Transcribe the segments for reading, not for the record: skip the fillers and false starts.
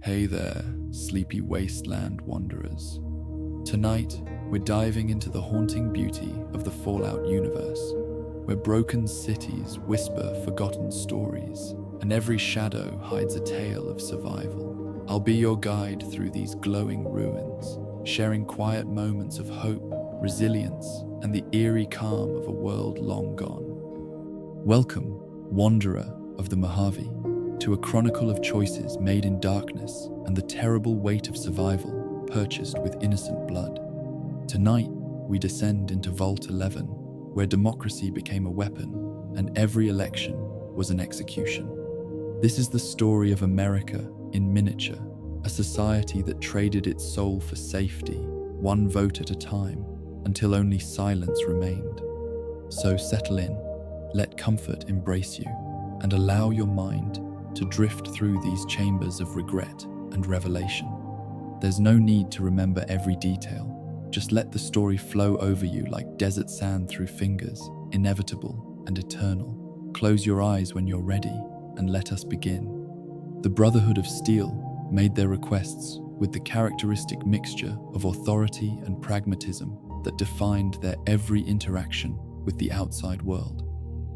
Hey there, sleepy wasteland wanderers. Tonight, we're diving into the haunting beauty of the Fallout universe, where broken cities whisper forgotten stories, and every shadow hides a tale of survival. I'll be your guide through these glowing ruins, sharing quiet moments of hope, resilience, and the eerie calm of a world long gone. Welcome, wanderer of the Mojave, to a chronicle of choices made in darkness and the terrible weight of survival purchased with innocent blood. Tonight, we descend into Vault 11, where democracy became a weapon and every election was an execution. This is the story of America in miniature, a society that traded its soul for safety, one vote at a time, until only silence remained. So settle in, let comfort embrace you, and allow your mind to drift through these chambers of regret and revelation. There's no need to remember every detail. Just let the story flow over you like desert sand through fingers, inevitable and eternal. Close your eyes when you're ready and let us begin. The Brotherhood of Steel made their requests with the characteristic mixture of authority and pragmatism that defined their every interaction with the outside world.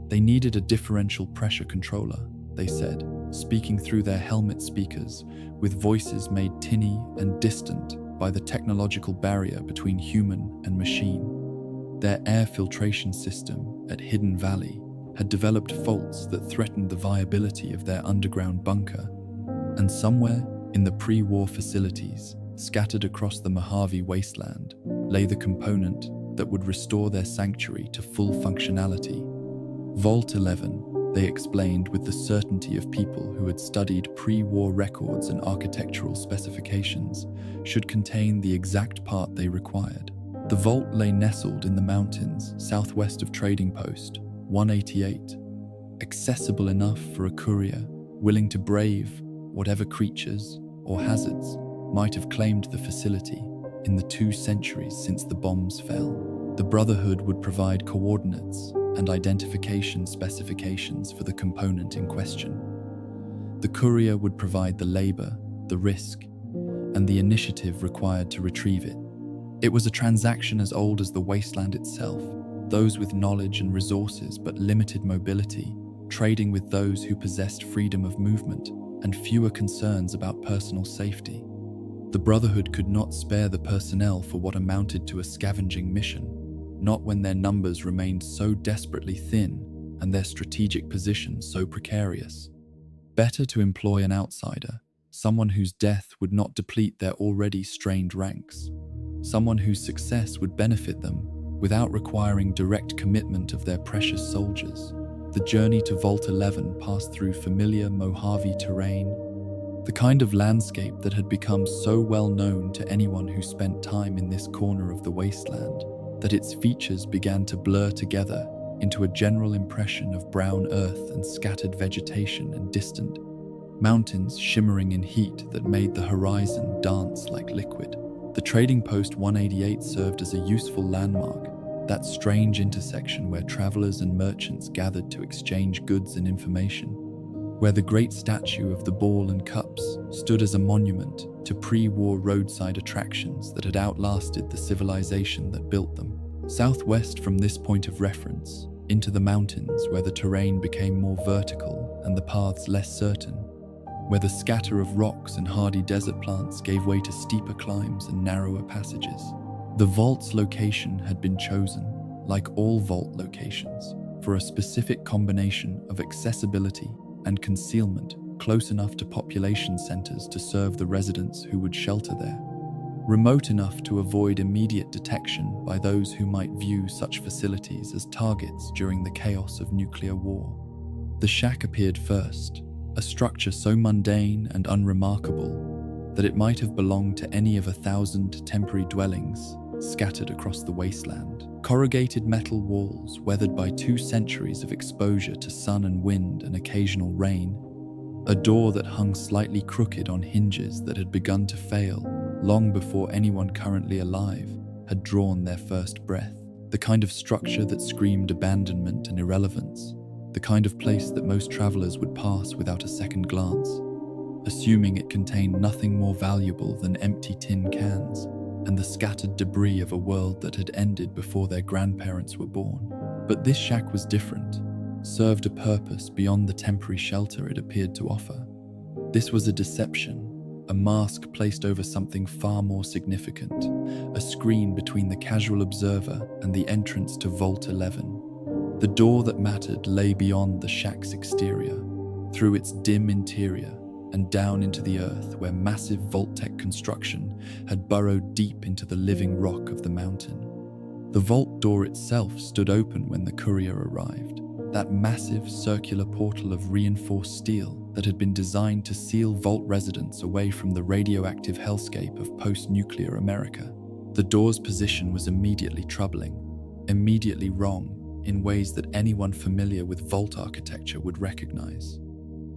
They needed a differential pressure controller, they said, speaking through their helmet speakers with voices made tinny and distant by the technological barrier between human and machine. Their air filtration system at Hidden Valley had developed faults that threatened the viability of their underground bunker, and somewhere in the pre-war facilities, scattered across the Mojave wasteland, lay the component that would restore their sanctuary to full functionality. Vault 11, they explained with the certainty of people who had studied pre-war records and architectural specifications, should contain the exact part they required. The vault lay nestled in the mountains southwest of Trading Post 188, accessible enough for a courier willing to brave whatever creatures or hazards might have claimed the facility in the 2 centuries since the bombs fell. The Brotherhood would provide coordinates and identification specifications for the component in question. The courier would provide the labor, the risk, and the initiative required to retrieve it. It was a transaction as old as the wasteland itself, those with knowledge and resources but limited mobility, trading with those who possessed freedom of movement and fewer concerns about personal safety. The Brotherhood could not spare the personnel for what amounted to a scavenging mission, not when their numbers remained so desperately thin and their strategic position so precarious. Better to employ an outsider, someone whose death would not deplete their already strained ranks, someone whose success would benefit them without requiring direct commitment of their precious soldiers. The journey to Vault 11 passed through familiar Mojave terrain, the kind of landscape that had become so well known to anyone who spent time in this corner of the wasteland, that its features began to blur together into a general impression of brown earth and scattered vegetation and distant mountains shimmering in heat that made the horizon dance like liquid. The Trading Post 188 served as a useful landmark, that strange intersection where travelers and merchants gathered to exchange goods and information, where the great statue of the ball and cups stood as a monument to pre-war roadside attractions that had outlasted the civilization that built them. Southwest from this point of reference, into the mountains where the terrain became more vertical and the paths less certain, where the scatter of rocks and hardy desert plants gave way to steeper climbs and narrower passages. The vault's location had been chosen, like all vault locations, for a specific combination of accessibility and concealment close enough to population centers to serve the residents who would shelter there, remote enough to avoid immediate detection by those who might view such facilities as targets during the chaos of nuclear war. The shack appeared first, a structure so mundane and unremarkable that it might have belonged to any of 1,000 temporary dwellings scattered across the wasteland. Corrugated metal walls weathered by 2 centuries of exposure to sun and wind and occasional rain, a door that hung slightly crooked on hinges that had begun to fail long before anyone currently alive had drawn their first breath, the kind of structure that screamed abandonment and irrelevance, the kind of place that most travelers would pass without a second glance. assuming it contained nothing more valuable than empty tin cans and the scattered debris of a world that had ended before their grandparents were born. But this shack was different, served a purpose beyond the temporary shelter it appeared to offer. This was a deception, a mask placed over something far more significant, a screen between the casual observer and the entrance to Vault 11. The door that mattered lay beyond the shack's exterior, through its dim interior and down into the earth where massive vault-tech construction had burrowed deep into the living rock of the mountain. The vault door itself stood open when the courier arrived, that massive circular portal of reinforced steel that had been designed to seal vault residents away from the radioactive hellscape of post-nuclear America. The door's position was immediately troubling, immediately wrong, in ways that anyone familiar with vault architecture would recognize.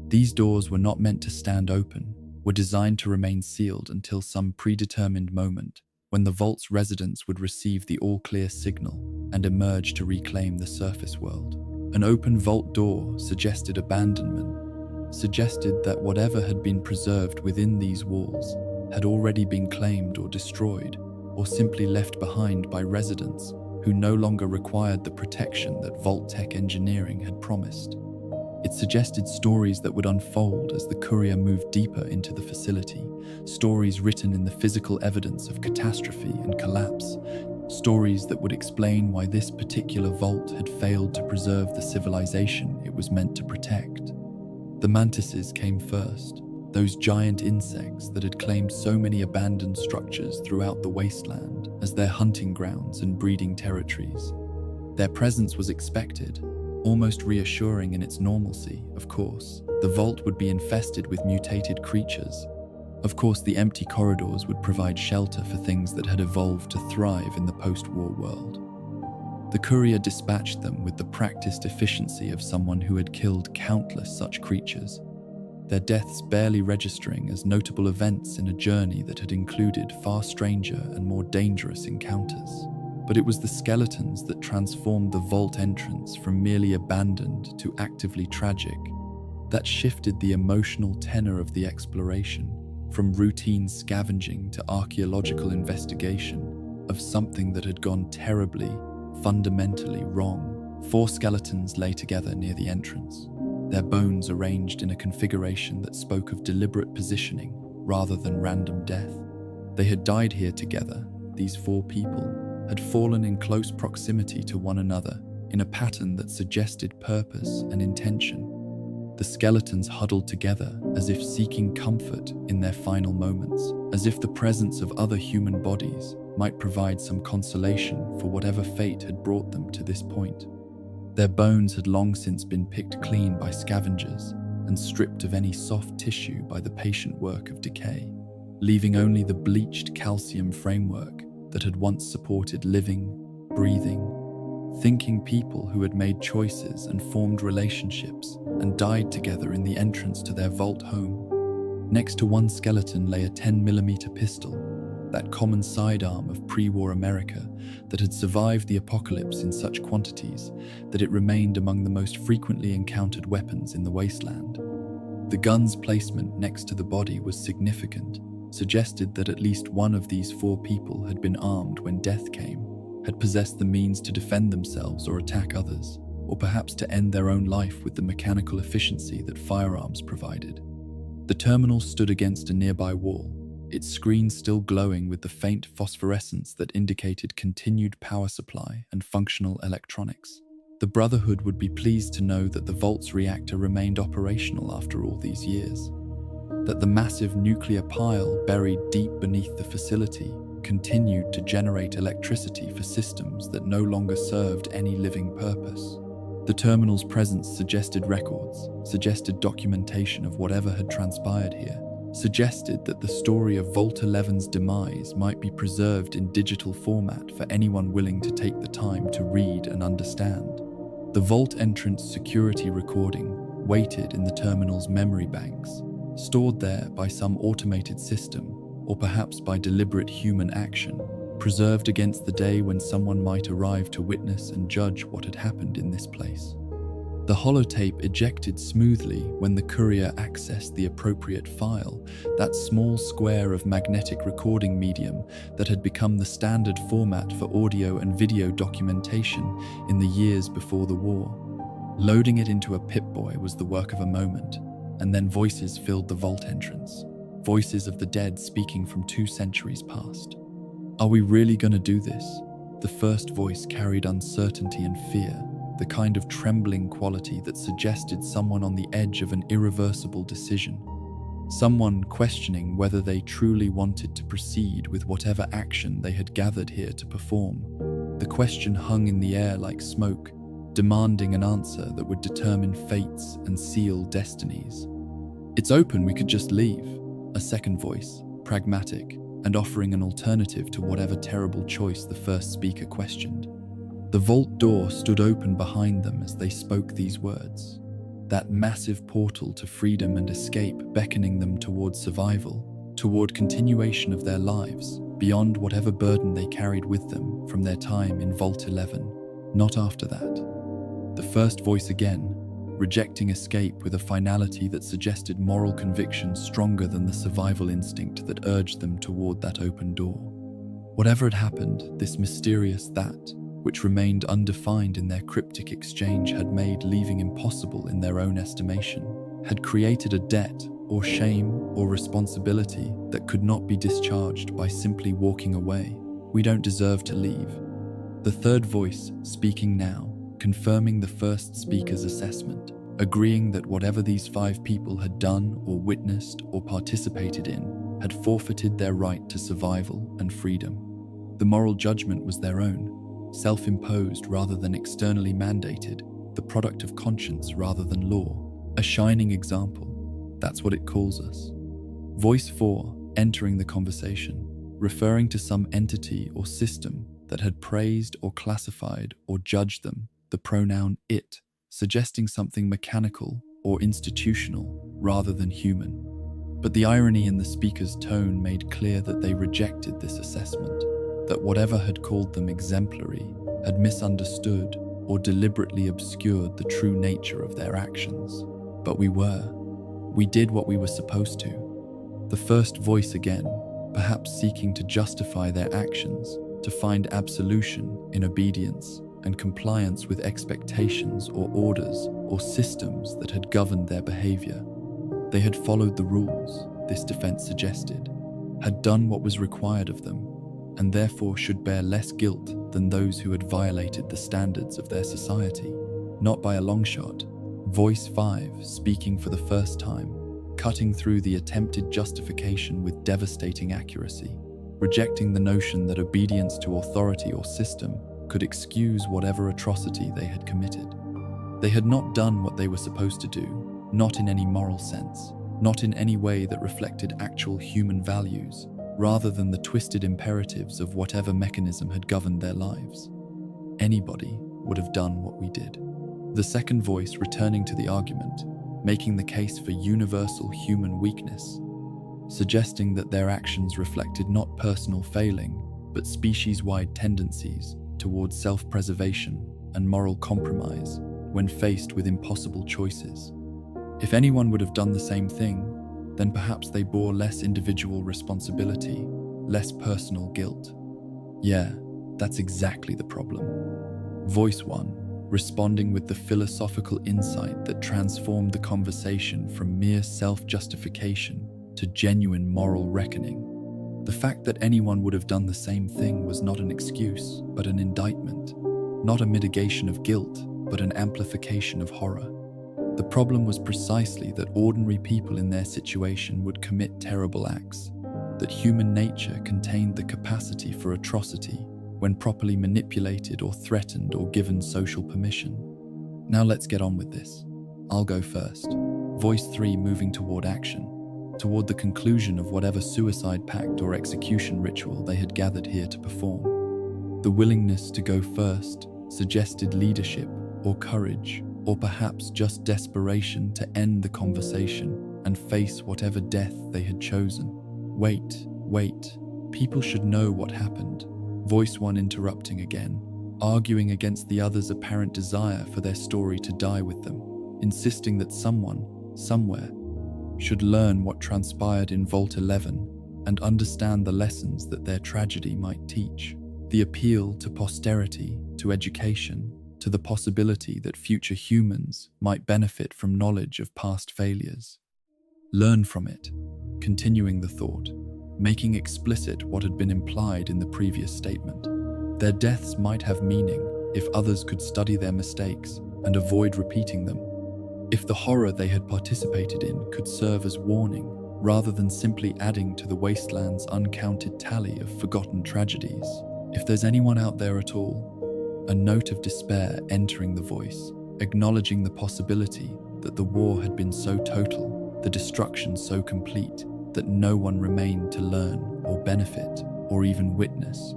These doors were not meant to stand open, were designed to remain sealed until some predetermined moment when the vault's residents would receive the all-clear signal and emerge to reclaim the surface world. An open vault door suggested abandonment, suggested that whatever had been preserved within these walls had already been claimed or destroyed, or simply left behind by residents who no longer required the protection that vault-tech engineering had promised. It suggested stories that would unfold as the courier moved deeper into the facility, stories written in the physical evidence of catastrophe and collapse, stories that would explain why this particular vault had failed to preserve the civilization it was meant to protect. The mantises came first, those giant insects that had claimed so many abandoned structures throughout the wasteland as their hunting grounds and breeding territories. Their presence was expected, almost reassuring in its normalcy, of course. The vault would be infested with mutated creatures. Of course, the empty corridors would provide shelter for things that had evolved to thrive in the post-war world. The courier dispatched them with the practiced efficiency of someone who had killed countless such creatures, their deaths barely registering as notable events in a journey that had included far stranger and more dangerous encounters. But it was the skeletons that transformed the vault entrance from merely abandoned to actively tragic, that shifted the emotional tenor of the exploration, from routine scavenging to archaeological investigation of something that had gone terribly, fundamentally wrong. 4 skeletons lay together near the entrance, their bones arranged in a configuration that spoke of deliberate positioning rather than random death. They had died here together, these 4 people, had fallen in close proximity to one another in a pattern that suggested purpose and intention. The skeletons huddled together as if seeking comfort in their final moments, as if the presence of other human bodies might provide some consolation for whatever fate had brought them to this point. Their bones had long since been picked clean by scavengers and stripped of any soft tissue by the patient work of decay, leaving only the bleached calcium framework that had once supported living, breathing, thinking people who had made choices and formed relationships and died together in the entrance to their vault home. Next to one skeleton lay a 10mm pistol, that common sidearm of pre-war America that had survived the apocalypse in such quantities that it remained among the most frequently encountered weapons in the wasteland. The gun's placement next to the body was significant, suggested that at least one of these 4 people had been armed when death came, had possessed the means to defend themselves or attack others, or perhaps to end their own life with the mechanical efficiency that firearms provided. The terminal stood against a nearby wall, its screen still glowing with the faint phosphorescence that indicated continued power supply and functional electronics. The Brotherhood would be pleased to know that the Vault's reactor remained operational after all these years, that the massive nuclear pile buried deep beneath the facility continued to generate electricity for systems that no longer served any living purpose. The terminal's presence suggested records, suggested documentation of whatever had transpired here, suggested that the story of Vault 11's demise might be preserved in digital format for anyone willing to take the time to read and understand. The Vault entrance security recording waited in the terminal's memory banks, stored there by some automated system, or perhaps by deliberate human action, preserved against the day when someone might arrive to witness and judge what had happened in this place. The holotape ejected smoothly when the courier accessed the appropriate file, that small square of magnetic recording medium that had become the standard format for audio and video documentation in the years before the war. Loading it into a Pip-Boy was the work of a moment, and then voices filled the vault entrance. Voices of the dead speaking from 2 centuries past. "Are we really gonna do this?" The first voice carried uncertainty and fear, the kind of trembling quality that suggested someone on the edge of an irreversible decision. Someone questioning whether they truly wanted to proceed with whatever action they had gathered here to perform. The question hung in the air like smoke, demanding an answer that would determine fates and seal destinies. "It's open, we could just leave." A second voice, pragmatic, and offering an alternative to whatever terrible choice the first speaker questioned. The vault door stood open behind them as they spoke these words. That massive portal to freedom and escape beckoning them toward survival, toward continuation of their lives, beyond whatever burden they carried with them from their time in Vault 11. Not after that. The first voice again, rejecting escape with a finality that suggested moral conviction stronger than the survival instinct that urged them toward that open door. Whatever had happened, this mysterious that, which remained undefined in their cryptic exchange, had made leaving impossible in their own estimation, had created a debt or shame or responsibility that could not be discharged by simply walking away. "We don't deserve to leave." The third voice, speaking now, confirming the first speaker's assessment, agreeing that whatever these 5 people had done or witnessed or participated in had forfeited their right to survival and freedom. The moral judgment was their own, self-imposed rather than externally mandated, the product of conscience rather than law. A shining example, that's what it calls us. Voice 4, entering the conversation, referring to some entity or system that had praised or classified or judged them, the pronoun it, suggesting something mechanical or institutional rather than human. But the irony in the speaker's tone made clear that they rejected this assessment, that whatever had called them exemplary had misunderstood or deliberately obscured the true nature of their actions. But we did what we were supposed to. The first voice again, perhaps seeking to justify their actions, to find absolution in obedience and compliance with expectations or orders or systems that had governed their behavior. They had followed the rules, this defense suggested, had done what was required of them, and therefore should bear less guilt than those who had violated the standards of their society. Not by a long shot. Voice 5, speaking for the first time, cutting through the attempted justification with devastating accuracy, rejecting the notion that obedience to authority or system could excuse whatever atrocity they had committed. They had not done what they were supposed to do, not in any moral sense, not in any way that reflected actual human values, rather than the twisted imperatives of whatever mechanism had governed their lives. Anybody would have done what we did. The second voice returning to the argument, making the case for universal human weakness, suggesting that their actions reflected not personal failing, but species-wide tendencies towards self-preservation and moral compromise when faced with impossible choices. If anyone would have done the same thing, then perhaps they bore less individual responsibility, less personal guilt. Yeah, that's exactly the problem. Voice 1, responding with the philosophical insight that transformed the conversation from mere self-justification to genuine moral reckoning. The fact that anyone would have done the same thing was not an excuse, but an indictment. Not a mitigation of guilt, but an amplification of horror. The problem was precisely that ordinary people in their situation would commit terrible acts, that human nature contained the capacity for atrocity when properly manipulated or threatened or given social permission. Now let's get on with this. I'll go first. Voice 3, moving toward action, toward the conclusion of whatever suicide pact or execution ritual they had gathered here to perform. The willingness to go first suggested leadership or courage, or perhaps just desperation to end the conversation and face whatever death they had chosen. Wait, people should know what happened. Voice 1 interrupting again, arguing against the others' apparent desire for their story to die with them, insisting that someone, somewhere, should learn what transpired in Vault 11 and understand the lessons that their tragedy might teach. The appeal to posterity, to education, to the possibility that future humans might benefit from knowledge of past failures. Learn from it, continuing the thought, making explicit what had been implied in the previous statement. Their deaths might have meaning if others could study their mistakes and avoid repeating them. If the horror they had participated in could serve as warning, rather than simply adding to the wasteland's uncounted tally of forgotten tragedies. If there's anyone out there at all, a note of despair entering the voice, acknowledging the possibility that the war had been so total, the destruction so complete, that no one remained to learn or benefit or even witness.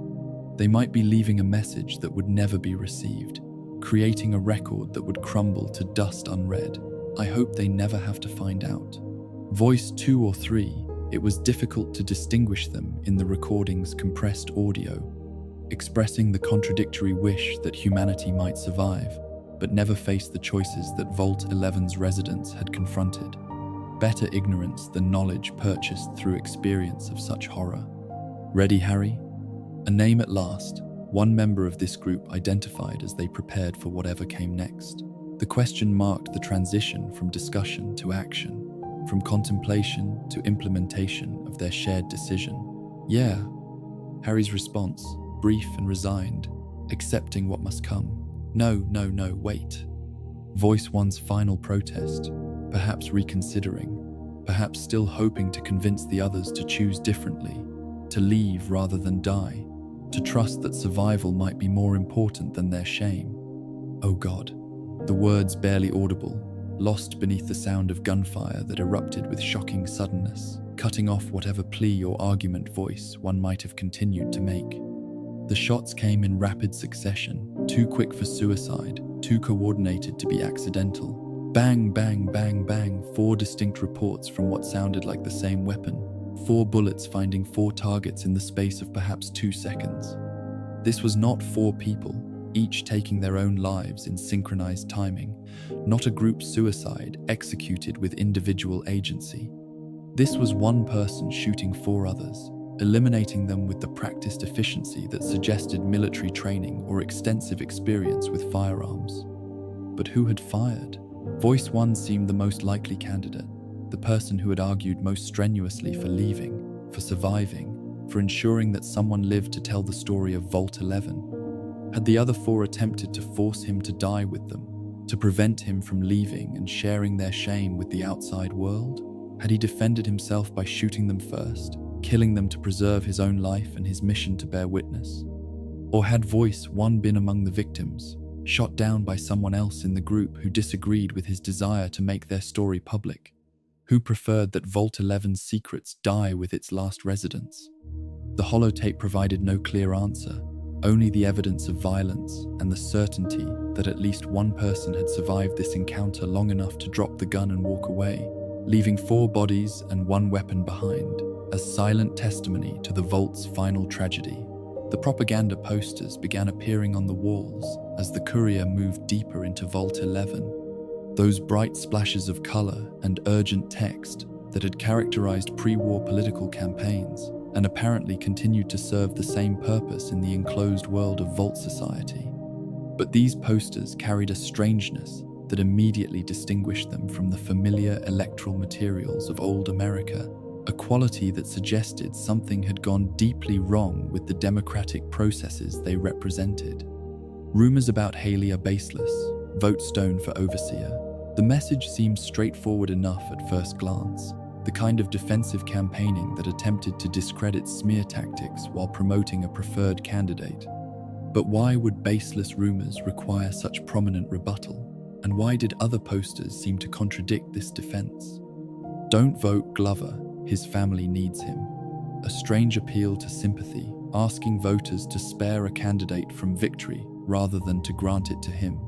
They might be leaving a message that would never be received, creating a record that would crumble to dust unread. I hope they never have to find out. Voice 2 or 3, it was difficult to distinguish them in the recording's compressed audio, expressing the contradictory wish that humanity might survive, but never face the choices that Vault 11's residents had confronted. Better ignorance than knowledge purchased through experience of such horror. Ready, Harry? A name at last, one member of this group identified as they prepared for whatever came next. The question marked the transition from discussion to action, from contemplation to implementation of their shared decision. Yeah, Harry's response, brief and resigned, accepting what must come. No, wait. Voice 1's final protest, perhaps reconsidering, perhaps still hoping to convince the others to choose differently, to leave rather than die, to trust that survival might be more important than their shame. Oh God, the words barely audible, lost beneath the sound of gunfire that erupted with shocking suddenness, cutting off whatever plea or argument Voice 1 might have continued to make. The shots came in rapid succession, too quick for suicide, too coordinated to be accidental. Bang, bang, bang, bang, 4 distinct reports from what sounded like the same weapon, 4 bullets finding 4 targets in the space of perhaps 2 seconds. This was not 4 people, each taking their own lives in synchronized timing, not a group suicide executed with individual agency. This was one person shooting 4 others, eliminating them with the practiced efficiency that suggested military training or extensive experience with firearms. But who had fired? Voice 1 seemed the most likely candidate, the person who had argued most strenuously for leaving, for surviving, for ensuring that someone lived to tell the story of Vault 11. Had the other 4 attempted to force him to die with them, to prevent him from leaving and sharing their shame with the outside world? Had he defended himself by shooting them first, killing them to preserve his own life and his mission to bear witness? Or had Voice 1 been among the victims, shot down by someone else in the group who disagreed with his desire to make their story public, who preferred that Vault 11's secrets die with its last residents? The holotape provided no clear answer, only the evidence of violence and the certainty that at least one person had survived this encounter long enough to drop the gun and walk away, leaving 4 bodies and 1 weapon behind, as silent testimony to the Vault's final tragedy. The propaganda posters began appearing on the walls as the courier moved deeper into Vault 11. Those bright splashes of color and urgent text that had characterized pre-war political campaigns and apparently continued to serve the same purpose in the enclosed world of Vault society. But these posters carried a strangeness that immediately distinguished them from the familiar electoral materials of old America, a quality that suggested something had gone deeply wrong with the democratic processes they represented. Rumors about Haley are baseless. Vote Stone for overseer. The message seemed straightforward enough at first glance, the kind of defensive campaigning that attempted to discredit smear tactics while promoting a preferred candidate. But why would baseless rumors require such prominent rebuttal? And why did other posters seem to contradict this defense? Don't vote Glover. His family needs him. A strange appeal to sympathy, asking voters to spare a candidate from victory rather than to grant it to him.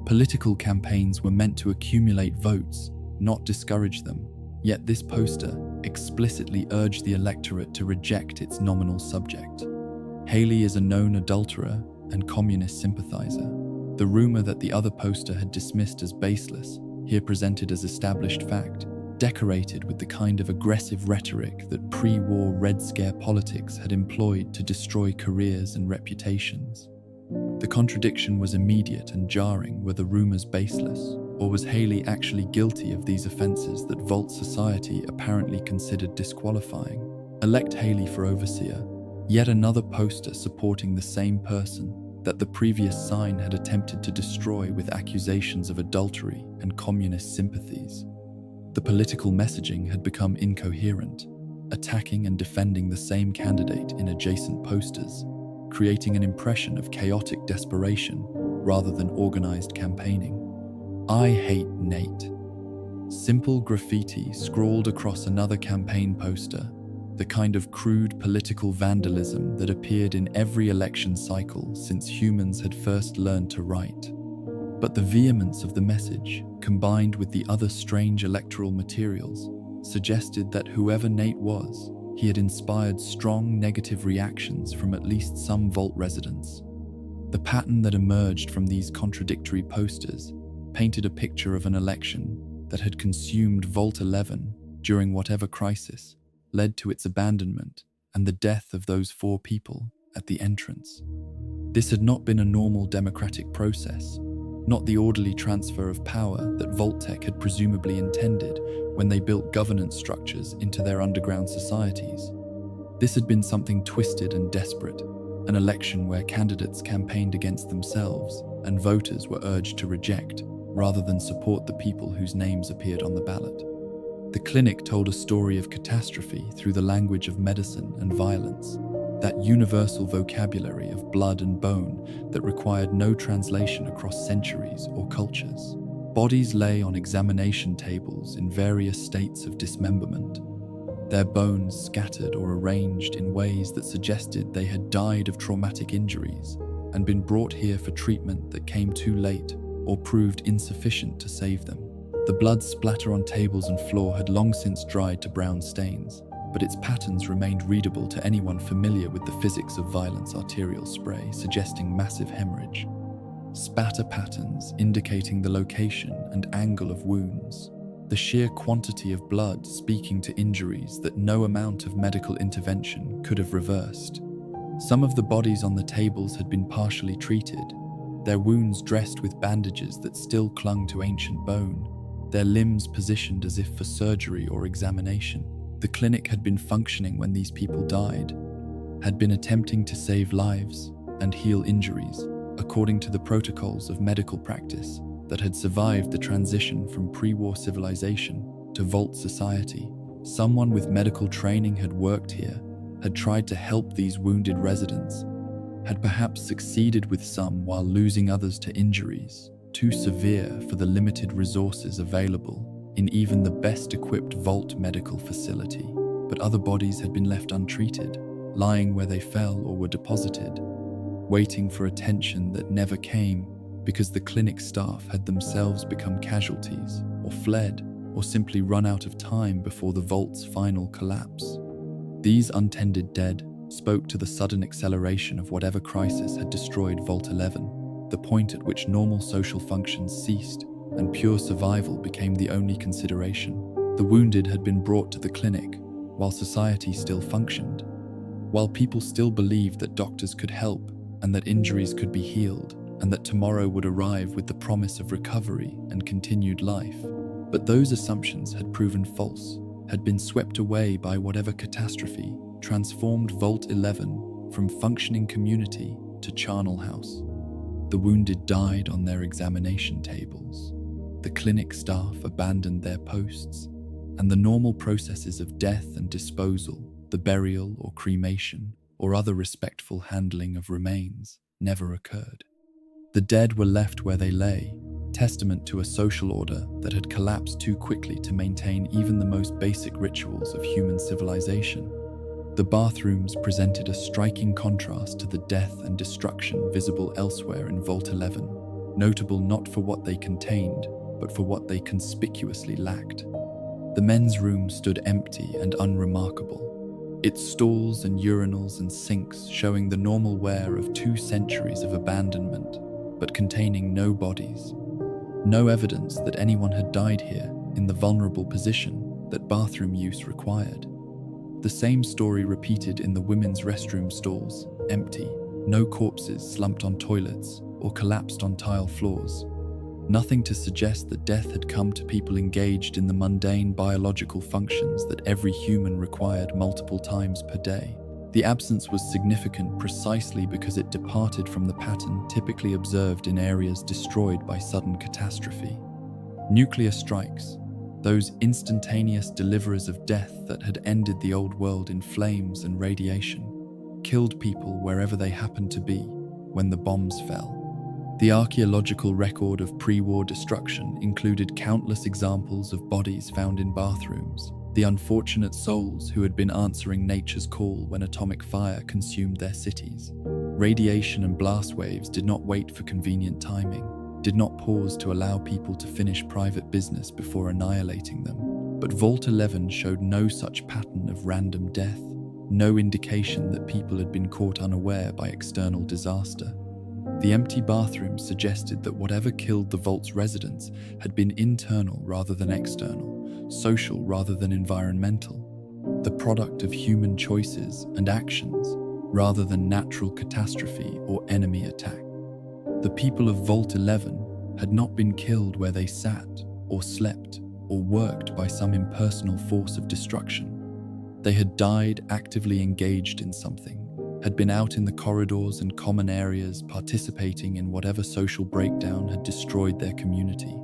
Political campaigns were meant to accumulate votes, not discourage them, yet this poster explicitly urged the electorate to reject its nominal subject. Haley is a known adulterer, and communist sympathizer. The rumor that the other poster had dismissed as baseless, here presented as established fact, decorated with the kind of aggressive rhetoric that pre-war Red Scare politics had employed to destroy careers and reputations. The contradiction was immediate and jarring. Were the rumors baseless, or was Haley actually guilty of these offenses that Vault Society apparently considered disqualifying? Elect Haley for overseer, yet another poster supporting the same person that the previous sign had attempted to destroy with accusations of adultery and communist sympathies. The political messaging had become incoherent, attacking and defending the same candidate in adjacent posters, creating an impression of chaotic desperation rather than organized campaigning. "I hate Nate." Simple graffiti scrawled across another campaign poster, the kind of crude political vandalism that appeared in every election cycle since humans had first learned to write. But the vehemence of the message, combined with the other strange electoral materials, suggested that whoever Nate was, he had inspired strong negative reactions from at least some Vault residents. The pattern that emerged from these contradictory posters painted a picture of an election that had consumed Vault 11 during whatever crisis led to its abandonment and the death of those 4 people at the entrance. This had not been a normal democratic process, not the orderly transfer of power that Vault-Tec had presumably intended when they built governance structures into their underground societies. This had been something twisted and desperate, an election where candidates campaigned against themselves and voters were urged to reject rather than support the people whose names appeared on the ballot. The clinic told a story of catastrophe through the language of medicine and violence, that universal vocabulary of blood and bone that required no translation across centuries or cultures. Bodies lay on examination tables in various states of dismemberment, their bones scattered or arranged in ways that suggested they had died of traumatic injuries and been brought here for treatment that came too late or proved insufficient to save them. The blood splatter on tables and floor had long since dried to brown stains, but its patterns remained readable to anyone familiar with the physics of violence arterial spray, suggesting massive hemorrhage. Spatter patterns indicating the location and angle of wounds. The sheer quantity of blood speaking to injuries that no amount of medical intervention could have reversed. Some of the bodies on the tables had been partially treated, their wounds dressed with bandages that still clung to ancient bone, their limbs positioned as if for surgery or examination. The clinic had been functioning when these people died, had been attempting to save lives and heal injuries, according to the protocols of medical practice that had survived the transition from pre-war civilization to Vault Society. Someone with medical training had worked here, had tried to help these wounded residents, had perhaps succeeded with some while losing others to injuries too severe for the limited resources available in even the best-equipped Vault medical facility. But other bodies had been left untreated, lying where they fell or were deposited, waiting for attention that never came because the clinic staff had themselves become casualties, or fled, or simply run out of time before the Vault's final collapse. These untended dead spoke to the sudden acceleration of whatever crisis had destroyed Vault 11, the point at which normal social functions ceased and pure survival became the only consideration. The wounded had been brought to the clinic while society still functioned, while people still believed that doctors could help and that injuries could be healed and that tomorrow would arrive with the promise of recovery and continued life. But those assumptions had proven false, had been swept away by whatever catastrophe transformed Vault 11 from functioning community to charnel house. The wounded died on their examination tables. The clinic staff abandoned their posts, and the normal processes of death and disposal, the burial or cremation, or other respectful handling of remains, never occurred. The dead were left where they lay, testament to a social order that had collapsed too quickly to maintain even the most basic rituals of human civilization. The bathrooms presented a striking contrast to the death and destruction visible elsewhere in Vault 11, notable not for what they contained, but for what they conspicuously lacked. The men's room stood empty and unremarkable, its stalls and urinals and sinks showing the normal wear of 2 centuries of abandonment, but containing no bodies. No evidence that anyone had died here in the vulnerable position that bathroom use required. The same story repeated in the women's restroom stalls, empty, no corpses slumped on toilets or collapsed on tile floors. Nothing to suggest that death had come to people engaged in the mundane biological functions that every human required multiple times per day. The absence was significant precisely because it departed from the pattern typically observed in areas destroyed by sudden catastrophe. Nuclear strikes, those instantaneous deliverers of death that had ended the old world in flames and radiation, killed people wherever they happened to be when the bombs fell. The archaeological record of pre-war destruction included countless examples of bodies found in bathrooms, the unfortunate souls who had been answering nature's call when atomic fire consumed their cities. Radiation and blast waves did not wait for convenient timing, did not pause to allow people to finish private business before annihilating them. But Vault 11 showed no such pattern of random death, no indication that people had been caught unaware by external disaster. The empty bathrooms suggested that whatever killed the vault's residents had been internal rather than external, social rather than environmental, the product of human choices and actions rather than natural catastrophe or enemy attack. The people of Vault 11 had not been killed where they sat or slept or worked by some impersonal force of destruction. They had died actively engaged in something, had been out in the corridors and common areas participating in whatever social breakdown had destroyed their community.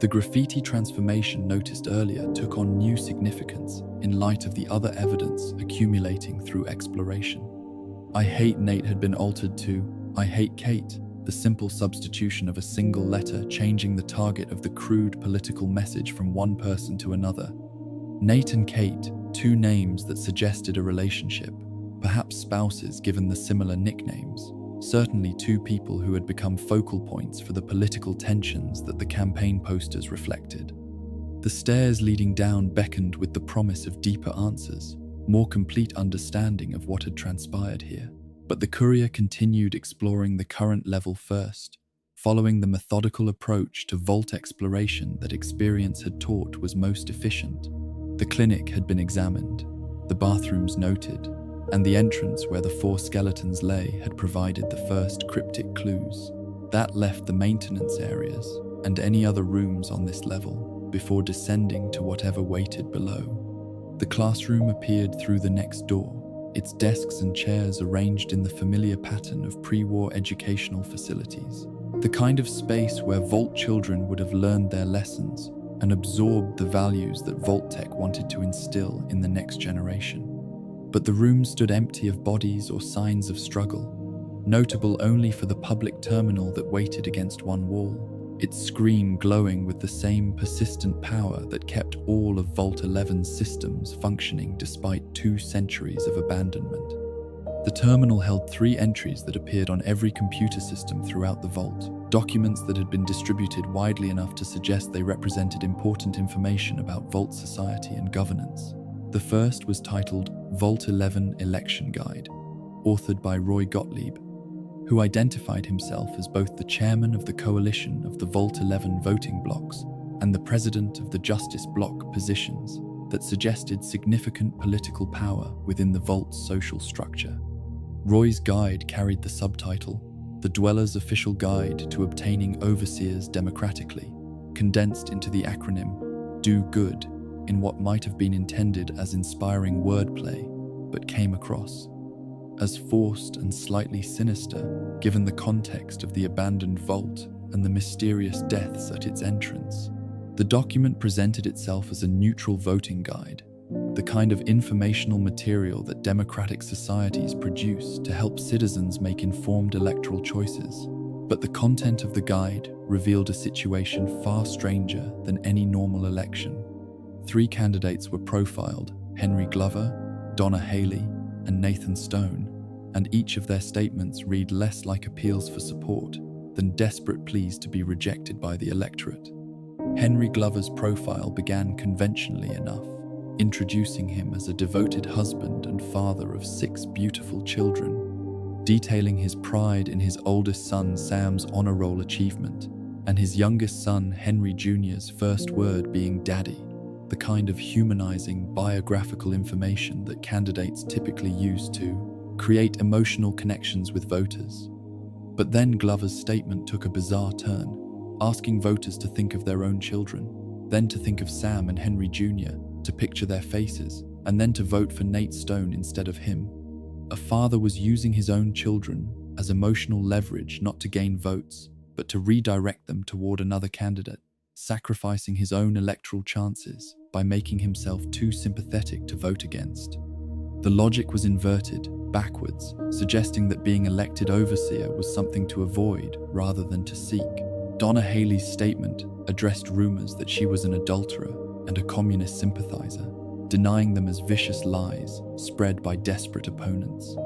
The graffiti transformation noticed earlier took on new significance in light of the other evidence accumulating through exploration. I hate Nate had been altered to I hate Kate, the simple substitution of a single letter changing the target of the crude political message from one person to another. Nate and Kate, 2 names that suggested a relationship, perhaps spouses given the similar nicknames, certainly 2 people who had become focal points for the political tensions that the campaign posters reflected. The stairs leading down beckoned with the promise of deeper answers, more complete understanding of what had transpired here. But the courier continued exploring the current level first, following the methodical approach to vault exploration that experience had taught was most efficient. The clinic had been examined, the bathrooms noted, and the entrance where the 4 skeletons lay had provided the first cryptic clues. That left the maintenance areas and any other rooms on this level before descending to whatever waited below. The classroom appeared through the next door, its desks and chairs arranged in the familiar pattern of pre-war educational facilities, the kind of space where Vault children would have learned their lessons and absorbed the values that Vault Tech wanted to instill in the next generation. But the room stood empty of bodies or signs of struggle, notable only for the public terminal that waited against one wall, its screen glowing with the same persistent power that kept all of Vault 11's systems functioning despite 2 centuries of abandonment. The terminal held 3 entries that appeared on every computer system throughout the vault, documents that had been distributed widely enough to suggest they represented important information about Vault society and governance. The first was titled Vault 11 Election Guide, authored by Roy Gottlieb, who identified himself as both the chairman of the coalition of the Vault 11 voting blocks and the president of the Justice Bloc positions that suggested significant political power within the Vault's social structure. Roy's guide carried the subtitle, The Dweller's Official Guide to Obtaining Overseers Democratically, condensed into the acronym Do Good in what might have been intended as inspiring wordplay, but came across as forced and slightly sinister given the context of the abandoned vault and the mysterious deaths at its entrance. The document presented itself as a neutral voting guide, the kind of informational material that democratic societies produce to help citizens make informed electoral choices. But the content of the guide revealed a situation far stranger than any normal election. 3 candidates were profiled: Henry Glover, Donna Haley, and Nathan Stone, and each of their statements read less like appeals for support than desperate pleas to be rejected by the electorate. Henry Glover's profile began conventionally enough. introducing him as a devoted husband and father of 6 beautiful children, detailing his pride in his oldest son Sam's honor roll achievement, and his youngest son Henry Jr.'s first word being daddy, the kind of humanizing biographical information that candidates typically use to create emotional connections with voters. But then Glover's statement took a bizarre turn, asking voters to think of their own children, then to think of Sam and Henry Jr., to picture their faces, and then to vote for Nate Stone instead of him. A father was using his own children as emotional leverage not to gain votes, but to redirect them toward another candidate, sacrificing his own electoral chances by making himself too sympathetic to vote against. The logic was inverted, backwards, suggesting that being elected overseer was something to avoid rather than to seek. Donna Haley's statement addressed rumors that she was an adulterer and a communist sympathizer, denying them as vicious lies spread by desperate opponents.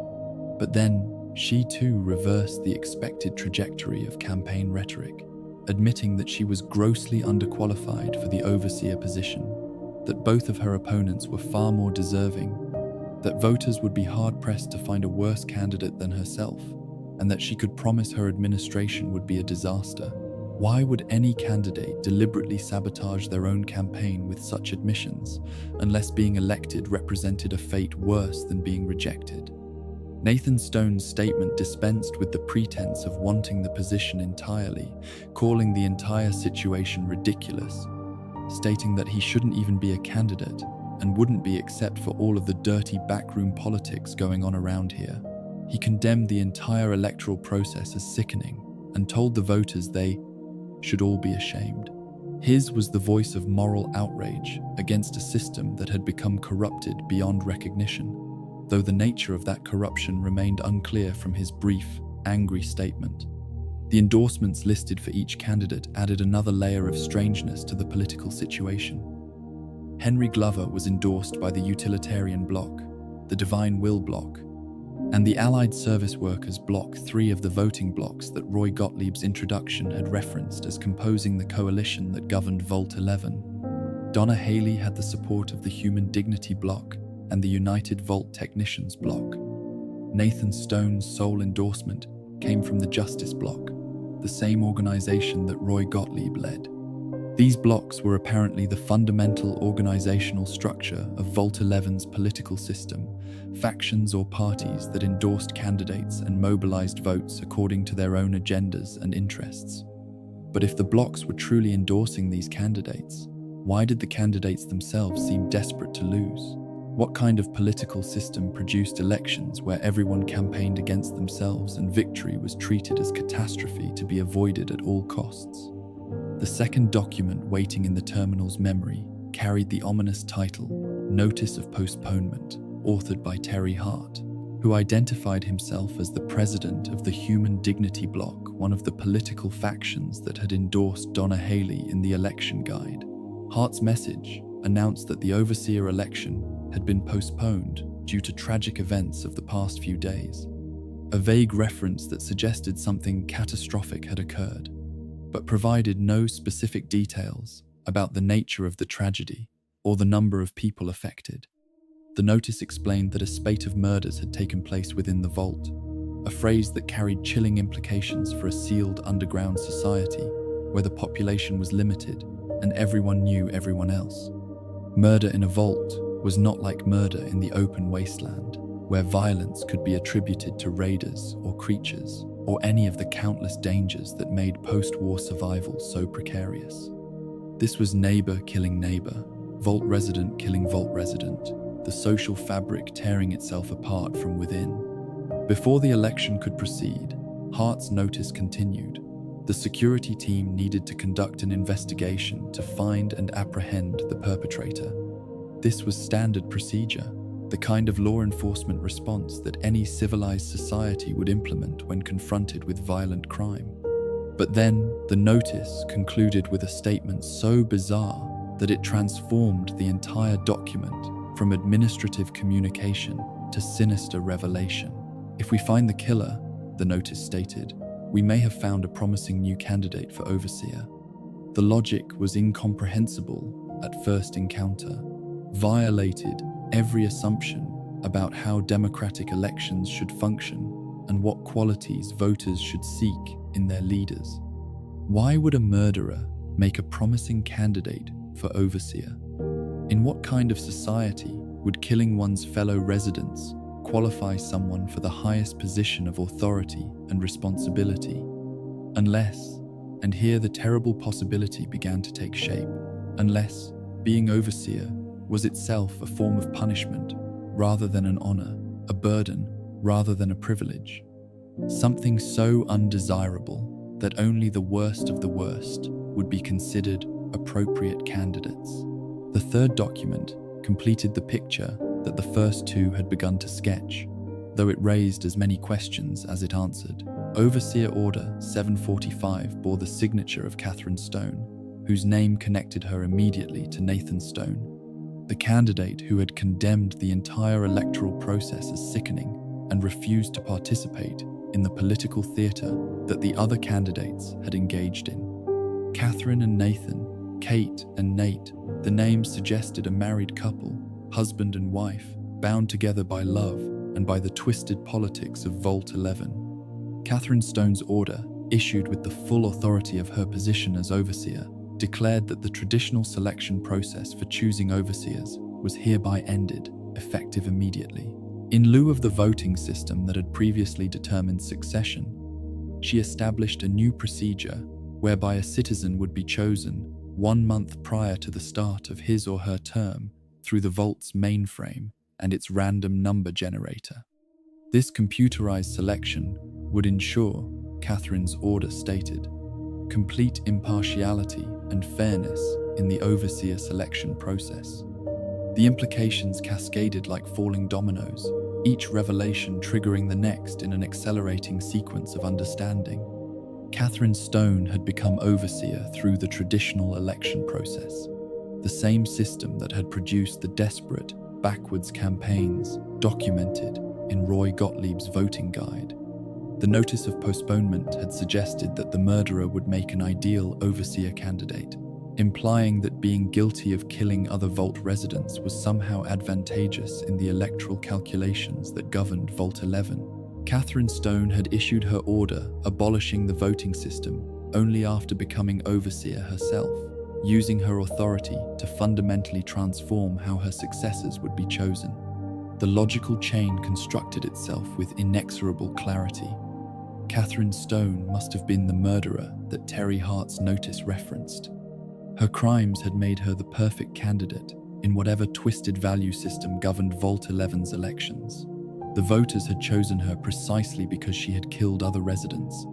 But then, she too reversed the expected trajectory of campaign rhetoric, admitting that she was grossly underqualified for the overseer position, that both of her opponents were far more deserving, that voters would be hard-pressed to find a worse candidate than herself, and that she could promise her administration would be a disaster. Why would any candidate deliberately sabotage their own campaign with such admissions, unless being elected represented a fate worse than being rejected? Nathan Stone's statement dispensed with the pretense of wanting the position entirely, calling the entire situation ridiculous, stating that he shouldn't even be a candidate and wouldn't be except for all of the dirty backroom politics going on around here. He condemned the entire electoral process as sickening and told the voters they should all be ashamed. His was the voice of moral outrage against a system that had become corrupted beyond recognition, though the nature of that corruption remained unclear from his brief, angry statement. The endorsements listed for each candidate added another layer of strangeness to the political situation. Henry Glover was endorsed by the Utilitarian Bloc, the Divine Will Bloc, and the Allied Service Workers Bloc, 3 of the voting blocs that Roy Gottlieb's introduction had referenced as composing the coalition that governed Vault 11. Donna Haley had the support of the Human Dignity Bloc and the United Vault Technicians Bloc. Nathan Stone's sole endorsement came from the Justice Bloc, the same organization that Roy Gottlieb led. These blocs were apparently the fundamental organizational structure of Vault 11's political system, factions or parties that endorsed candidates and mobilized votes according to their own agendas and interests. But if the blocs were truly endorsing these candidates, why did the candidates themselves seem desperate to lose? What kind of political system produced elections where everyone campaigned against themselves and victory was treated as catastrophe to be avoided at all costs? The second document waiting in the terminal's memory carried the ominous title, Notice of Postponement, authored by Terry Hart, who identified himself as the president of the Human Dignity Bloc, one of the political factions that had endorsed Donna Haley in the election guide. Hart's message announced that the overseer election had been postponed due to tragic events of the past few days, a vague reference that suggested something catastrophic had occurred, but provided no specific details about the nature of the tragedy or the number of people affected. The notice explained that a spate of murders had taken place within the vault, a phrase that carried chilling implications for a sealed underground society where the population was limited and everyone knew everyone else. Murder in a vault was not like murder in the open wasteland, where violence could be attributed to raiders or creatures, or any of the countless dangers that made post-war survival so precarious. This was neighbor killing neighbor, vault resident killing vault resident, the social fabric tearing itself apart from within. Before the election could proceed, Hart's notice continued. The security team needed to conduct an investigation to find and apprehend the perpetrator. This was standard procedure, the kind of law enforcement response that any civilized society would implement when confronted with violent crime. But then, the notice concluded with a statement so bizarre that it transformed the entire document from administrative communication to sinister revelation. If we find the killer, the notice stated, we may have found a promising new candidate for overseer. The logic was incomprehensible at first encounter, violated every assumption about how democratic elections should function and what qualities voters should seek in their leaders. Why would a murderer make a promising candidate for overseer? In what kind of society would killing one's fellow residents qualify someone for the highest position of authority and responsibility? Unless, and here the terrible possibility began to take shape, unless being overseer was itself a form of punishment rather than an honor, a burden rather than a privilege. Something so undesirable that only the worst of the worst would be considered appropriate candidates. The third document completed the picture that the first two had begun to sketch, though it raised as many questions as it answered. Overseer Order 745 bore the signature of Catherine Stone, whose name connected her immediately to Nathan Stone, the candidate who had condemned the entire electoral process as sickening and refused to participate in the political theatre that the other candidates had engaged in. Catherine and Nathan, Kate and Nate, the names suggested a married couple, husband and wife, bound together by love and by the twisted politics of Vault 11. Catherine Stone's order, issued with the full authority of her position as overseer, declared that the traditional selection process for choosing overseers was hereby ended, effective immediately. In lieu of the voting system that had previously determined succession, she established a new procedure whereby a citizen would be chosen 1 month prior to the start of his or her term through the Vault's mainframe and its random number generator. This computerized selection would ensure, Catherine's order stated, complete impartiality and fairness in the overseer selection process. The implications cascaded like falling dominoes, each revelation triggering the next in an accelerating sequence of understanding. Catherine Stone had become overseer through the traditional election process, the same system that had produced the desperate, backwards campaigns documented in Roy Gottlieb's voting guide. The notice of postponement had suggested that the murderer would make an ideal overseer candidate, implying that being guilty of killing other Vault residents was somehow advantageous in the electoral calculations that governed Vault 11. Catherine Stone had issued her order abolishing the voting system only after becoming overseer herself, using her authority to fundamentally transform how her successors would be chosen. The logical chain constructed itself with inexorable clarity. Catherine Stone must have been the murderer that Terry Hart's notice referenced. Her crimes had made her the perfect candidate in whatever twisted value system governed Vault 11's elections. The voters had chosen her precisely because she had killed other residents,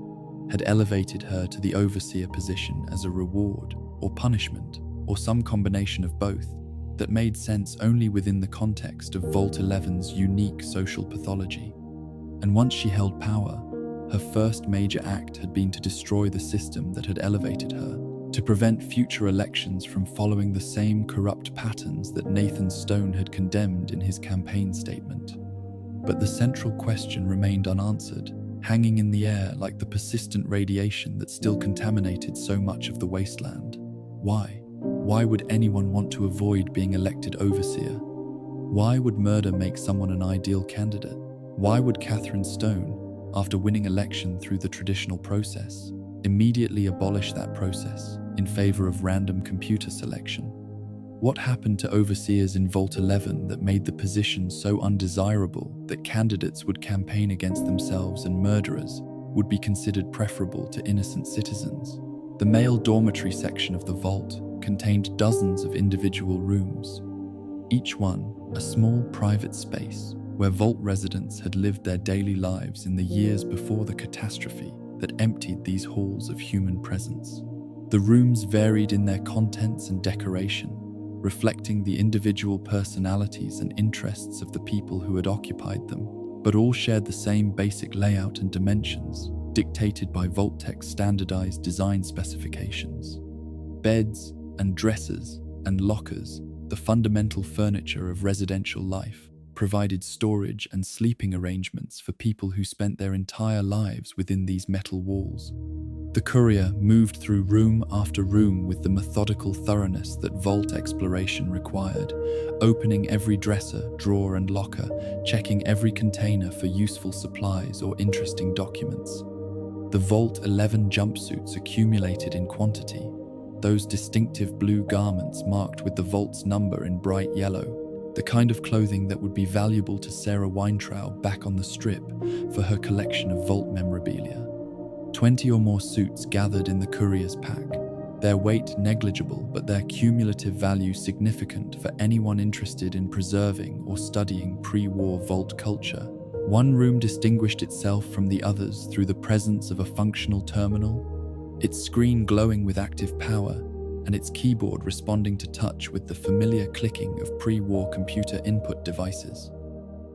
had elevated her to the overseer position as a reward or punishment, or some combination of both, that made sense only within the context of Vault 11's unique social pathology. And once she held power, her first major act had been to destroy the system that had elevated her, to prevent future elections from following the same corrupt patterns that Nathan Stone had condemned in his campaign statement. But the central question remained unanswered, hanging in the air like the persistent radiation that still contaminated so much of the wasteland. Why? Why would anyone want to avoid being elected overseer? Why would murder make someone an ideal candidate? Why would Catherine Stone, after winning election through the traditional process, immediately abolish that process in favor of random computer selection? What happened to overseers in Vault 11 that made the position so undesirable that candidates would campaign against themselves and murderers would be considered preferable to innocent citizens? The male dormitory section of the Vault contained dozens of individual rooms, each one a small private space where Vault residents had lived their daily lives in the years before the catastrophe that emptied these halls of human presence. The rooms varied in their contents and decoration, reflecting the individual personalities and interests of the people who had occupied them, but all shared the same basic layout and dimensions, dictated by Vault-Tech's standardized design specifications. Beds and dressers and lockers, the fundamental furniture of residential life, provided storage and sleeping arrangements for people who spent their entire lives within these metal walls. The courier moved through room after room with the methodical thoroughness that vault exploration required, opening every dresser, drawer, and locker, checking every container for useful supplies or interesting documents. The Vault 11 jumpsuits accumulated in quantity, those distinctive blue garments marked with the Vault's number in bright yellow, the kind of clothing that would be valuable to Sarah Weintraub back on the Strip for her collection of Vault memorabilia. 20 or more suits gathered in the courier's pack, their weight negligible but their cumulative value significant for anyone interested in preserving or studying pre-war Vault culture. One room distinguished itself from the others through the presence of a functional terminal, its screen glowing with active power, and its keyboard responding to touch with the familiar clicking of pre-war computer input devices.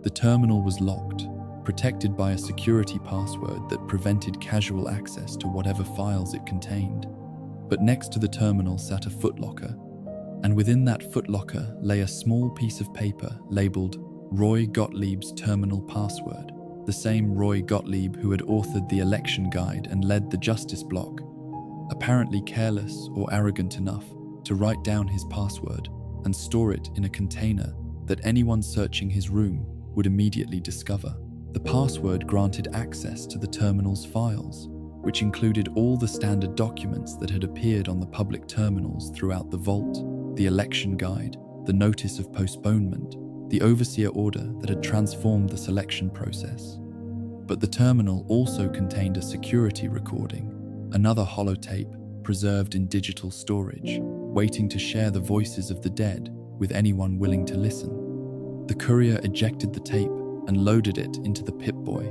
The terminal was locked, protected by a security password that prevented casual access to whatever files it contained. But next to the terminal sat a footlocker, and within that footlocker lay a small piece of paper labeled Roy Gottlieb's terminal password, the same Roy Gottlieb who had authored the election guide and led the Justice Bloc, apparently careless or arrogant enough to write down his password and store it in a container that anyone searching his room would immediately discover. The password granted access to the terminal's files, which included all the standard documents that had appeared on the public terminals throughout the Vault, the election guide, the notice of postponement, the overseer order that had transformed the selection process. But the terminal also contained a security recording, another holotape preserved in digital storage, waiting to share the voices of the dead with anyone willing to listen. The courier ejected the tape and loaded it into the Pip-Boy,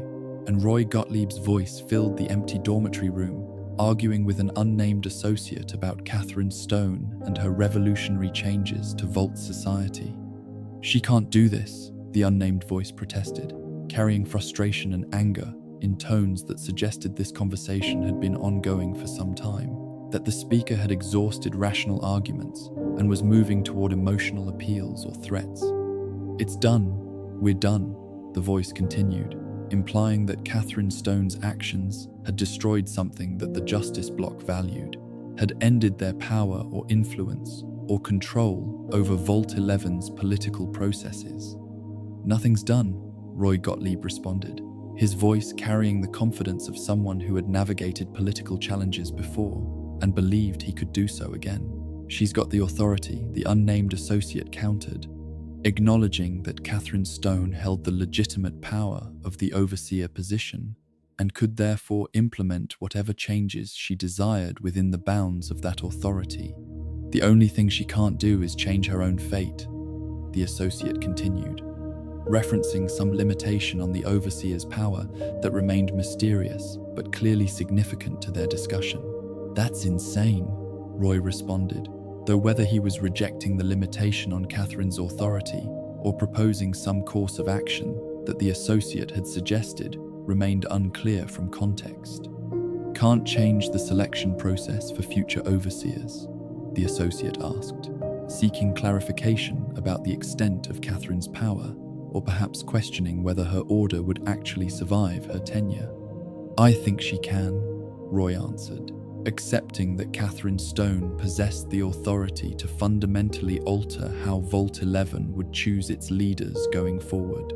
and Roy Gottlieb's voice filled the empty dormitory room, arguing with an unnamed associate about Catherine Stone and her revolutionary changes to Vault society. "She can't do this," the unnamed voice protested, carrying frustration and anger in tones that suggested this conversation had been ongoing for some time, that the speaker had exhausted rational arguments and was moving toward emotional appeals or threats. "It's done. We're done," the voice continued, implying that Catherine Stone's actions had destroyed something that the Justice Bloc valued, had ended their power or influence or control over Vault 11's political processes. "Nothing's done," Roy Gottlieb responded, his voice carrying the confidence of someone who had navigated political challenges before and believed he could do so again. "She's got the authority," the unnamed associate countered, acknowledging that Catherine Stone held the legitimate power of the overseer position and could therefore implement whatever changes she desired within the bounds of that authority. "The only thing she can't do is change her own fate," the associate continued, referencing some limitation on the overseer's power that remained mysterious but clearly significant to their discussion. "That's insane," Roy responded, though whether he was rejecting the limitation on Catherine's authority or proposing some course of action that the associate had suggested remained unclear from context. "Can't change the selection process for future overseers?" the associate asked, seeking clarification about the extent of Catherine's power, or perhaps questioning whether her order would actually survive her tenure. "I think she can," Roy answered, accepting that Catherine Stone possessed the authority to fundamentally alter how Vault 11 would choose its leaders going forward.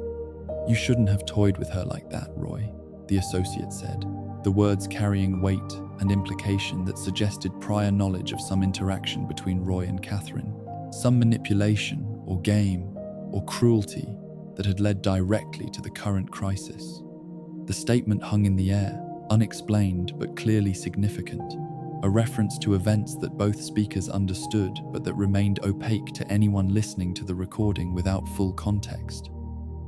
"You shouldn't have toyed with her like that, Roy," the associate said, the words carrying weight and implication that suggested prior knowledge of some interaction between Roy and Catherine, some manipulation or game or cruelty that had led directly to the current crisis. The statement hung in the air, unexplained but clearly significant, a reference to events that both speakers understood but that remained opaque to anyone listening to the recording without full context.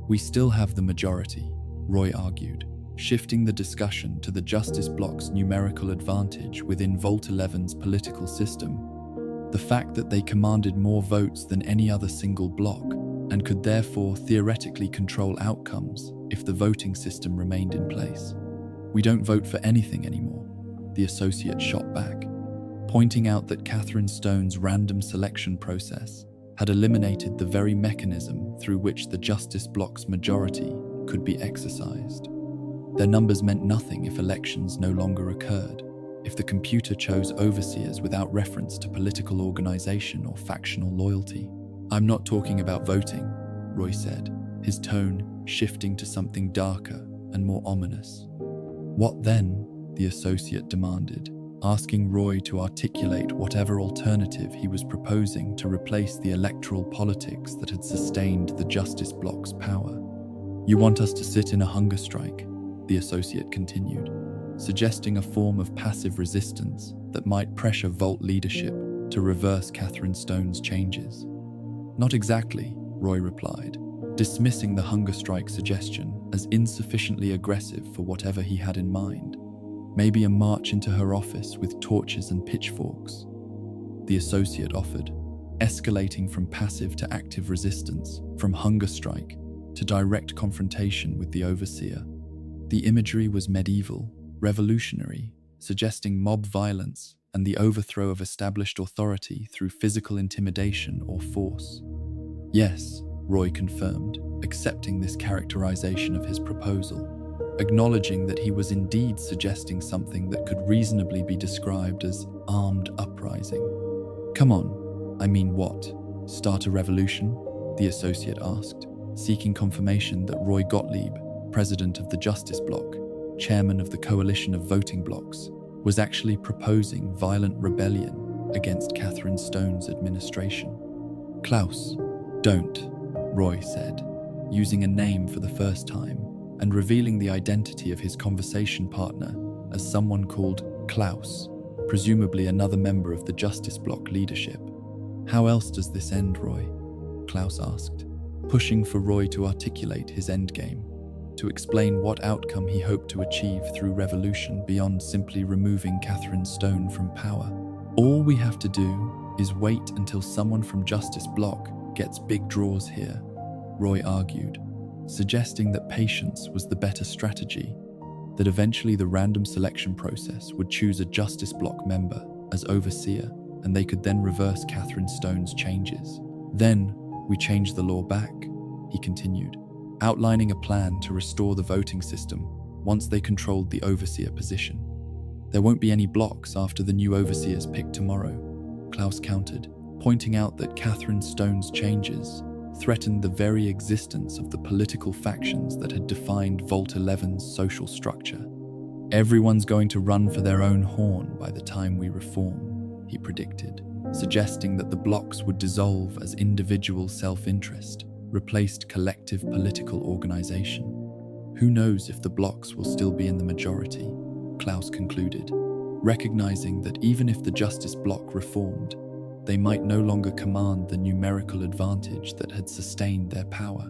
"We still have the majority," Roy argued, shifting the discussion to the Justice Bloc's numerical advantage within Vault 11's political system. The fact that they commanded more votes than any other single bloc and could therefore theoretically control outcomes if the voting system remained in place. "We don't vote for anything anymore," the associate shot back, pointing out that Catherine Stone's random selection process had eliminated the very mechanism through which the Justice Bloc's majority could be exercised. Their numbers meant nothing if elections no longer occurred, if the computer chose overseers without reference to political organization or factional loyalty? I'm not talking about voting, Roy said, his tone shifting to something darker and more ominous. What then? The associate demanded, asking Roy to articulate whatever alternative he was proposing to replace the electoral politics that had sustained the Justice Bloc's power. You want us to sit in a hunger strike, the associate continued, suggesting a form of passive resistance that might pressure Vault leadership to reverse Catherine Stone's changes. Not exactly, Roy replied, dismissing the hunger strike suggestion as insufficiently aggressive for whatever he had in mind. Maybe a march into her office with torches and pitchforks, the associate offered, escalating from passive to active resistance, from hunger strike to direct confrontation with the overseer. The imagery was medieval, revolutionary, suggesting mob violence and the overthrow of established authority through physical intimidation or force. Yes, Roy confirmed, accepting this characterization of his proposal, acknowledging that he was indeed suggesting something that could reasonably be described as armed uprising. Come on, I mean what? Start a revolution? The associate asked, seeking confirmation that Roy Gottlieb, president of the Justice Bloc, chairman of the coalition of voting blocs, was actually proposing violent rebellion against Catherine Stone's administration. Klaus, don't, Roy said, using a name for the first time and revealing the identity of his conversation partner as someone called Klaus, presumably another member of the Justice Bloc leadership. How else does this end, Roy? Klaus asked, pushing for Roy to articulate his endgame, to explain what outcome he hoped to achieve through revolution beyond simply removing Catherine Stone from power. All we have to do is wait until someone from Justice Bloc gets big draws here, Roy argued, suggesting that patience was the better strategy, that eventually the random selection process would choose a Justice Bloc member as overseer, and they could then reverse Catherine Stone's changes. Then we change the law back, he continued, outlining a plan to restore the voting system once they controlled the overseer position. There won't be any blocks after the new overseers picked tomorrow, Klaus countered, pointing out that Catherine Stone's changes threatened the very existence of the political factions that had defined Vault 11's social structure. Everyone's going to run for their own horn by the time we reform, he predicted, suggesting that the blocks would dissolve as individual self-interest replaced collective political organization. Who knows if the blocks will still be in the majority, Klaus concluded, recognizing that even if the Justice Bloc reformed, they might no longer command the numerical advantage that had sustained their power.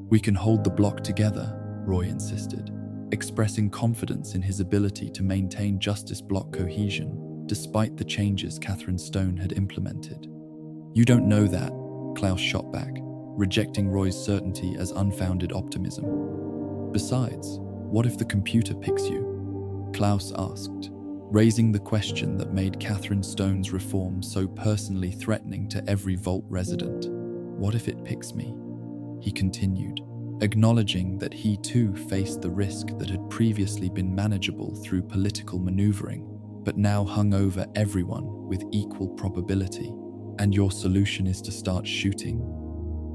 We can hold the bloc together, Roy insisted, expressing confidence in his ability to maintain Justice Bloc cohesion despite the changes Catherine Stone had implemented. You don't know that, Klaus shot back, rejecting Roy's certainty as unfounded optimism. Besides, what if the computer picks you? Klaus asked, raising the question that made Catherine Stone's reform so personally threatening to every Vault resident. What if it picks me? He continued, acknowledging that he too faced the risk that had previously been manageable through political maneuvering, but now hung over everyone with equal probability. And your solution is to start shooting?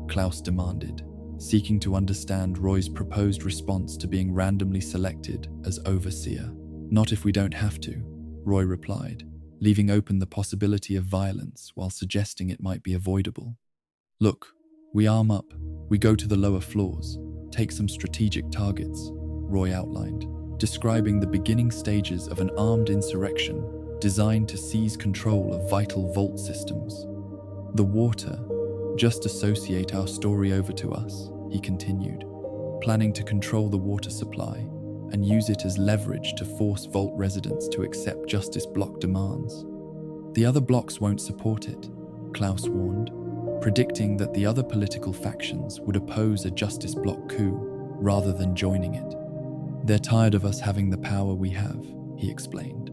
Klaus demanded, seeking to understand Roy's proposed response to being randomly selected as overseer. Not if we don't have to, Roy replied, leaving open the possibility of violence while suggesting it might be avoidable. Look, we arm up, we go to the lower floors, take some strategic targets, Roy outlined, describing the beginning stages of an armed insurrection designed to seize control of vital Vault systems. The water, just associate our story over to us, he continued, planning to control the water supply and use it as leverage to force Vault residents to accept Justice Bloc demands. The other blocks won't support it, Klaus warned, predicting that the other political factions would oppose a Justice Bloc coup rather than joining it. They're tired of us having the power we have, he explained,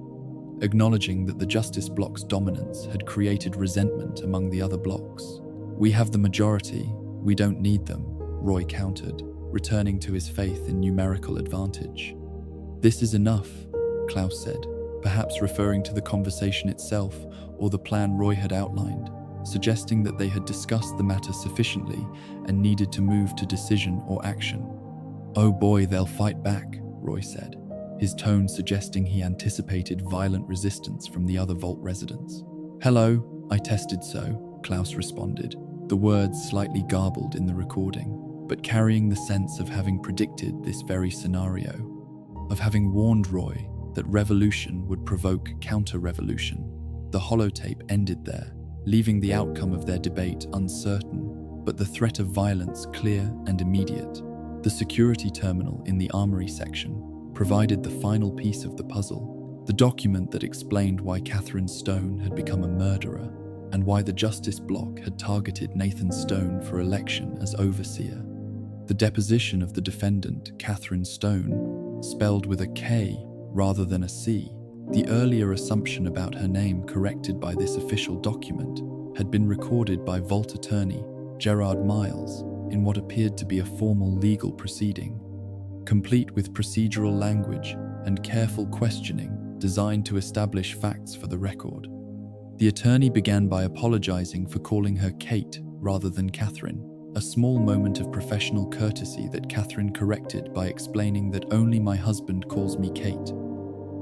acknowledging that the Justice Bloc's dominance had created resentment among the other blocks. We have the majority, we don't need them, Roy countered, returning to his faith in numerical advantage. This is enough, Klaus said, perhaps referring to the conversation itself or the plan Roy had outlined, suggesting that they had discussed the matter sufficiently and needed to move to decision or action. "Oh boy, they'll fight back," Roy said, his tone suggesting he anticipated violent resistance from the other vault residents. "Hello, I tested so," Klaus responded, the words slightly garbled in the recording, but carrying the sense of having predicted this very scenario, of having warned Roy that revolution would provoke counter-revolution. The holotape ended there, leaving the outcome of their debate uncertain, but the threat of violence clear and immediate. The security terminal in the armory section provided the final piece of the puzzle, the document that explained why Catherine Stone had become a murderer and why the Justice Bloc had targeted Nathan Stone for election as overseer. The deposition of the defendant, Catherine Stone, spelled with a K rather than a C, the earlier assumption about her name corrected by this official document, had been recorded by Vault attorney Gerard Miles in what appeared to be a formal legal proceeding, complete with procedural language and careful questioning designed to establish facts for the record. The attorney began by apologizing for calling her Kate rather than Catherine, a small moment of professional courtesy that Catherine corrected by explaining that only my husband calls me Kate.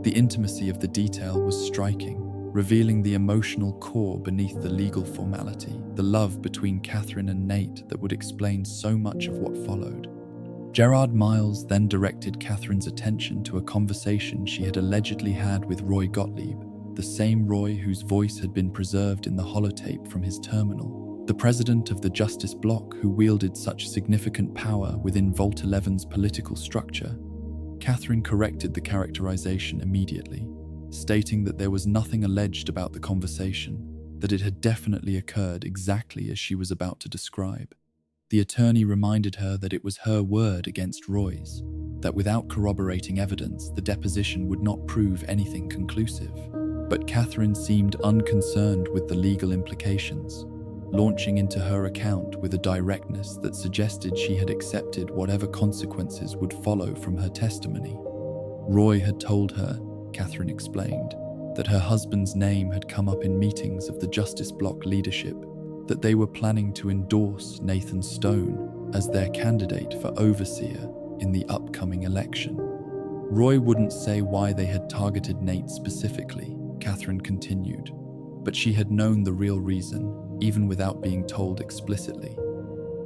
The intimacy of the detail was striking, revealing the emotional core beneath the legal formality, the love between Catherine and Nate that would explain so much of what followed. Gerard Miles then directed Catherine's attention to a conversation she had allegedly had with Roy Gottlieb, the same Roy whose voice had been preserved in the holotape from his terminal, the president of the Justice Bloc who wielded such significant power within Vault 11's political structure. Catherine corrected the characterization immediately, stating that there was nothing alleged about the conversation, that it had definitely occurred exactly as she was about to describe. The attorney reminded her that it was her word against Roy's, that without corroborating evidence, the deposition would not prove anything conclusive. But Catherine seemed unconcerned with the legal implications, launching into her account with a directness that suggested she had accepted whatever consequences would follow from her testimony. Roy had told her, Catherine explained, that her husband's name had come up in meetings of the Justice Bloc leadership, that they were planning to endorse Nathan Stone as their candidate for overseer in the upcoming election. Roy wouldn't say why they had targeted Nate specifically, Catherine continued, but she had known the real reason, even without being told explicitly.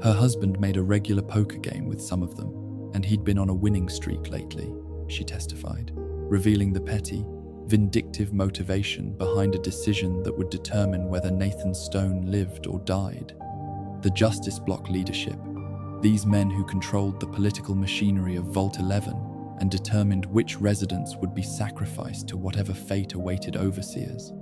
Her husband made a regular poker game with some of them, and he'd been on a winning streak lately, she testified, revealing the petty, vindictive motivation behind a decision that would determine whether Nathan Stone lived or died. The Justice Bloc leadership, these men who controlled the political machinery of Vault 11 and determined which residents would be sacrificed to whatever fate awaited overseers,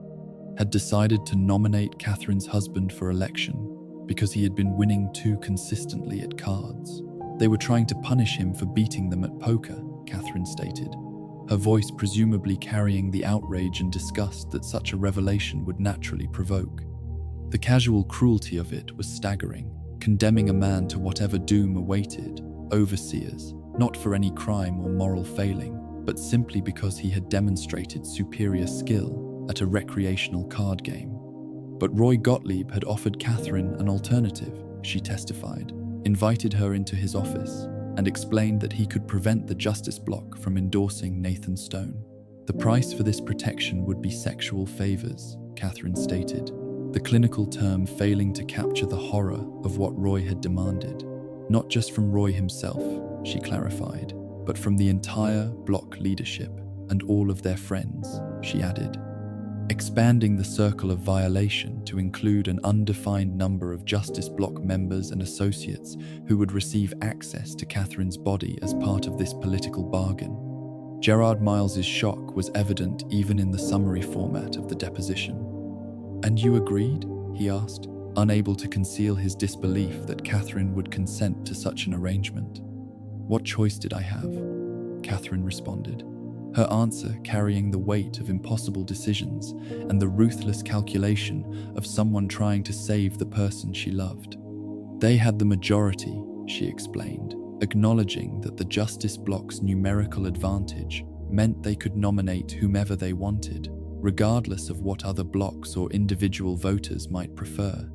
had decided to nominate Catherine's husband for election because he had been winning too consistently at cards. They were trying to punish him for beating them at poker, Catherine stated, her voice presumably carrying the outrage and disgust that such a revelation would naturally provoke. The casual cruelty of it was staggering, condemning a man to whatever doom awaited overseers, not for any crime or moral failing, but simply because he had demonstrated superior skill at a recreational card game. But Roy Gottlieb had offered Catherine an alternative, she testified, invited her into his office, and explained that he could prevent the Justice Bloc from endorsing Nathan Stone. The price for this protection would be sexual favors, Catherine stated, the clinical term failing to capture the horror of what Roy had demanded. Not just from Roy himself, she clarified, but from the entire Bloc leadership and all of their friends, she added, expanding the circle of violation to include an undefined number of Justice Bloc members and associates who would receive access to Catherine's body as part of this political bargain. Gerard Miles's shock was evident even in the summary format of the deposition. "And you agreed?" he asked, unable to conceal his disbelief that Catherine would consent to such an arrangement. "What choice did I have?" Catherine responded, her answer carrying the weight of impossible decisions and the ruthless calculation of someone trying to save the person she loved. They had the majority, she explained, acknowledging that the Justice Bloc's numerical advantage meant they could nominate whomever they wanted, regardless of what other blocks or individual voters might prefer.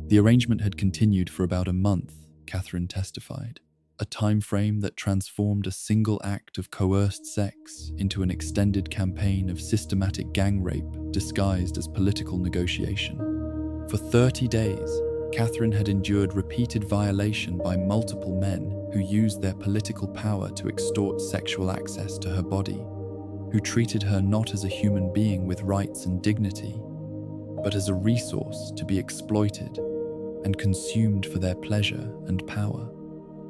The arrangement had continued for about a month, Catherine testified, a time frame that transformed a single act of coerced sex into an extended campaign of systematic gang rape disguised as political negotiation. For 30 days, Catherine had endured repeated violation by multiple men who used their political power to extort sexual access to her body, who treated her not as a human being with rights and dignity, but as a resource to be exploited and consumed for their pleasure and power.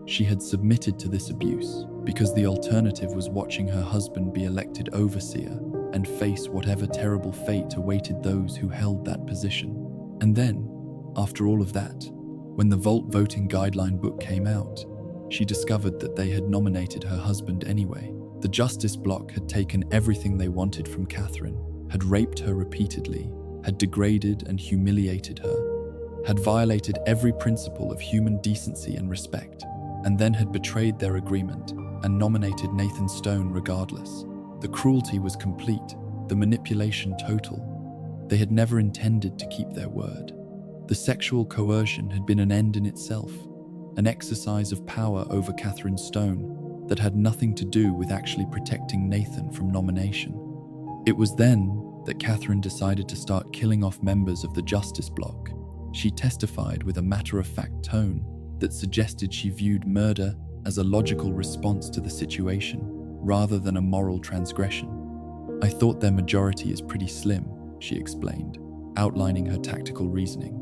She had submitted to this abuse because the alternative was watching her husband be elected overseer and face whatever terrible fate awaited those who held that position. And then, after all of that, when the Vault voting guideline book came out, she discovered that they had nominated her husband anyway. The Justice Bloc had taken everything they wanted from Catherine, had raped her repeatedly, had degraded and humiliated her, had violated every principle of human decency and respect, and then had betrayed their agreement and nominated Nathan Stone regardless. The cruelty was complete, the manipulation total. They had never intended to keep their word. The sexual coercion had been an end in itself, an exercise of power over Catherine Stone that had nothing to do with actually protecting Nathan from nomination. It was then that Catherine decided to start killing off members of the Justice Bloc. She testified with a matter-of-fact tone that suggested she viewed murder as a logical response to the situation, rather than a moral transgression. "I thought their majority is pretty slim," she explained, outlining her tactical reasoning.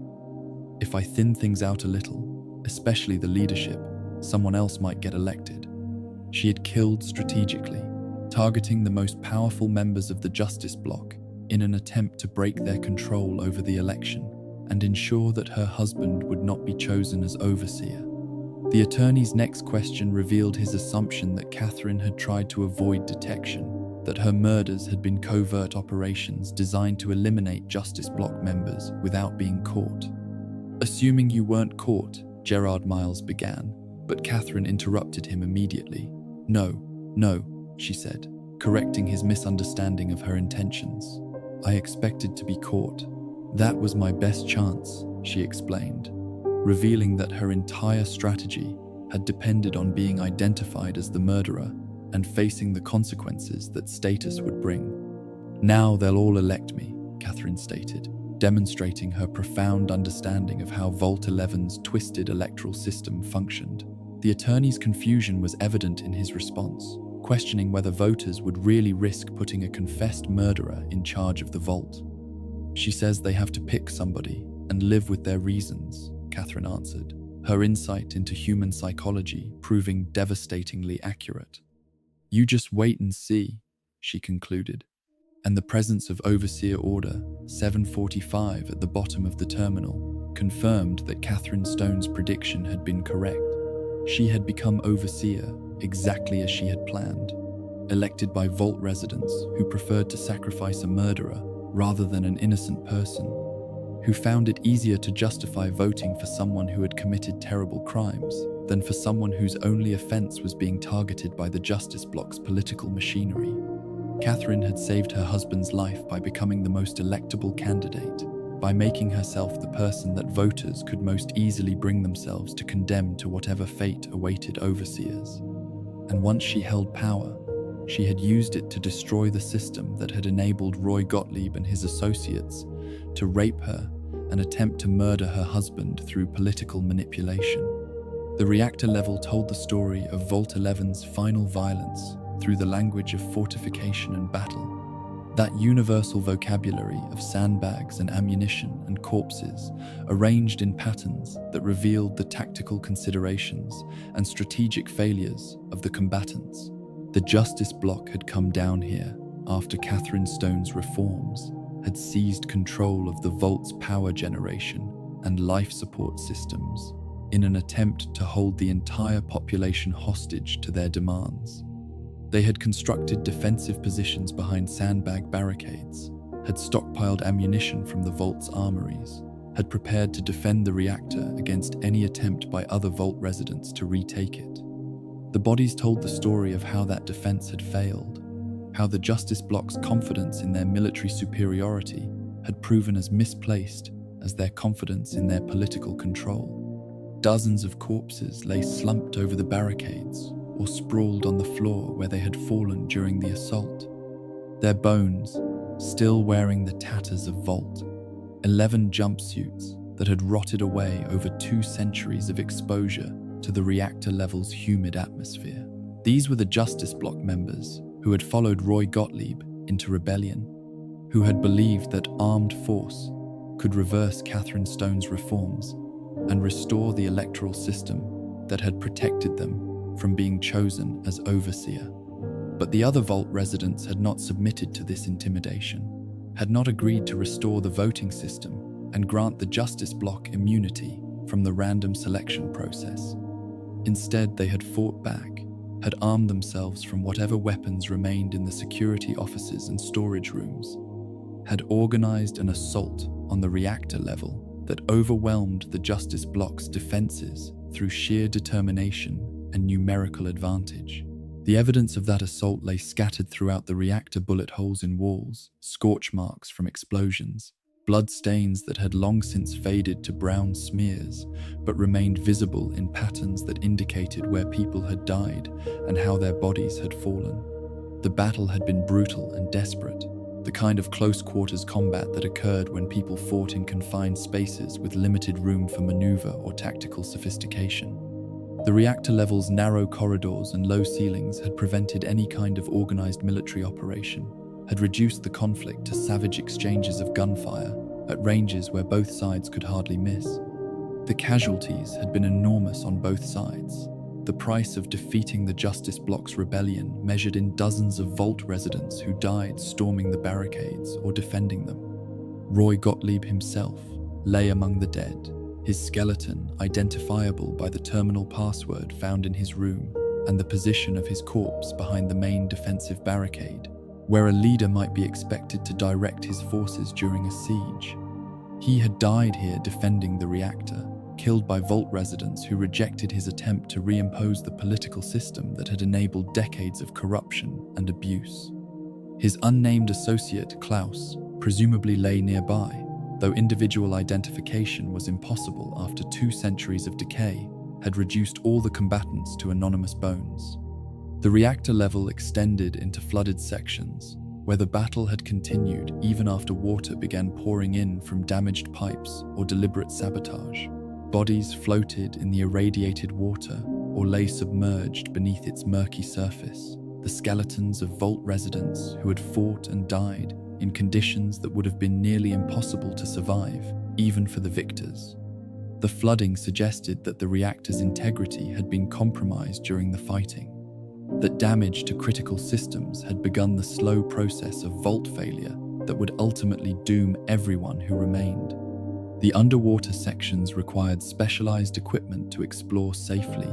"If I thin things out a little, especially the leadership, someone else might get elected." She had killed strategically, targeting the most powerful members of the Justice Bloc in an attempt to break their control over the election and ensure that her husband would not be chosen as overseer. The attorney's next question revealed his assumption that Catherine had tried to avoid detection, that her murders had been covert operations designed to eliminate Justice Bloc members without being caught. "Assuming you weren't caught," Gerard Miles began, but Catherine interrupted him immediately. No, she said, correcting his misunderstanding of her intentions. "I expected to be caught. That was my best chance," she explained, revealing that her entire strategy had depended on being identified as the murderer and facing the consequences that status would bring. "Now they'll all elect me," Catherine stated, demonstrating her profound understanding of how Vault 11's twisted electoral system functioned. The attorney's confusion was evident in his response, questioning whether voters would really risk putting a confessed murderer in charge of the Vault. "She says they have to pick somebody and live with their reasons," Catherine answered, her insight into human psychology proving devastatingly accurate. "You just wait and see," she concluded, and the presence of Overseer Order 745 at the bottom of the terminal confirmed that Catherine Stone's prediction had been correct. She had become Overseer exactly as she had planned, elected by Vault residents who preferred to sacrifice a murderer rather than an innocent person, who found it easier to justify voting for someone who had committed terrible crimes than for someone whose only offense was being targeted by the Justice Bloc's political machinery. Catherine had saved her husband's life by becoming the most electable candidate, by making herself the person that voters could most easily bring themselves to condemn to whatever fate awaited overseers. And once she held power, she had used it to destroy the system that had enabled Roy Gottlieb and his associates to rape her and attempt to murder her husband through political manipulation. The reactor level told the story of Vault 11's final violence through the language of fortification and battle. That universal vocabulary of sandbags and ammunition and corpses arranged in patterns that revealed the tactical considerations and strategic failures of the combatants. The Justice Bloc had come down here after Catherine Stone's reforms had seized control of the Vault's power generation and life support systems in an attempt to hold the entire population hostage to their demands. They had constructed defensive positions behind sandbag barricades, had stockpiled ammunition from the Vault's armories, had prepared to defend the reactor against any attempt by other Vault residents to retake it. The bodies told the story of how that defense had failed, how the Justice Block's confidence in their military superiority had proven as misplaced as their confidence in their political control. Dozens of corpses lay slumped over the barricades or sprawled on the floor where they had fallen during the assault, their bones still wearing the tatters of Vault 11 jumpsuits that had rotted away over 2 centuries of exposure to the reactor level's humid atmosphere. These were the Justice Block members who had followed Roy Gottlieb into rebellion, who had believed that armed force could reverse Catherine Stone's reforms and restore the electoral system that had protected them from being chosen as overseer. But the other Vault residents had not submitted to this intimidation, had not agreed to restore the voting system and grant the Justice Block immunity from the random selection process. Instead, they had fought back, had armed themselves from whatever weapons remained in the security offices and storage rooms, had organized an assault on the reactor level that overwhelmed the Justice Block's defenses through sheer determination and numerical advantage. The evidence of that assault lay scattered throughout the reactor: bullet holes in walls, scorch marks from explosions, blood stains that had long since faded to brown smears, but remained visible in patterns that indicated where people had died and how their bodies had fallen. The battle had been brutal and desperate, the kind of close-quarters combat that occurred when people fought in confined spaces with limited room for maneuver or tactical sophistication. The reactor level's narrow corridors and low ceilings had prevented any kind of organized military operation, had reduced the conflict to savage exchanges of gunfire at ranges where both sides could hardly miss. The casualties had been enormous on both sides, the price of defeating the Justice Block's rebellion measured in dozens of Vault residents who died storming the barricades or defending them. Roy Gottlieb himself lay among the dead, his skeleton identifiable by the terminal password found in his room and the position of his corpse behind the main defensive barricade, where a leader might be expected to direct his forces during a siege. He had died here defending the reactor, killed by Vault residents who rejected his attempt to reimpose the political system that had enabled decades of corruption and abuse. His unnamed associate, Klaus, presumably lay nearby, though individual identification was impossible after 2 centuries of decay had reduced all the combatants to anonymous bones. The reactor level extended into flooded sections, where the battle had continued even after water began pouring in from damaged pipes or deliberate sabotage. Bodies floated in the irradiated water or lay submerged beneath its murky surface, the skeletons of Vault residents who had fought and died in conditions that would have been nearly impossible to survive, even for the victors. The flooding suggested that the reactor's integrity had been compromised during the fighting, that damage to critical systems had begun the slow process of Vault failure that would ultimately doom everyone who remained. The underwater sections required specialized equipment to explore safely,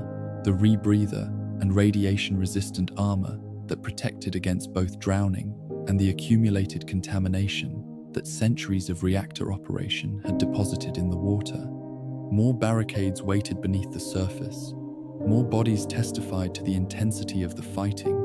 the rebreather and radiation-resistant armor that protected against both drowning and the accumulated contamination that centuries of reactor operation had deposited in the water. More barricades waited beneath the surface. More bodies testified to the intensity of the fighting.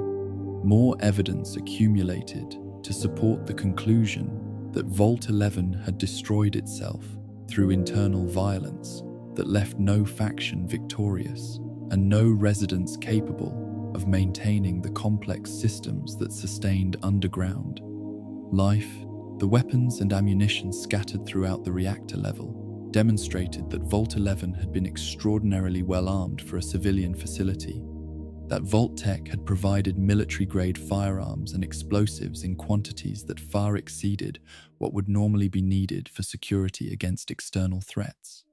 More evidence accumulated to support the conclusion that Vault 11 had destroyed itself through internal violence that left no faction victorious and no residents capable of maintaining the complex systems that sustained underground life. The weapons and ammunition scattered throughout the reactor level demonstrated that Vault 11 had been extraordinarily well armed for a civilian facility, that Vault Tech had provided military-grade firearms and explosives in quantities that far exceeded what would normally be needed for security against external threats.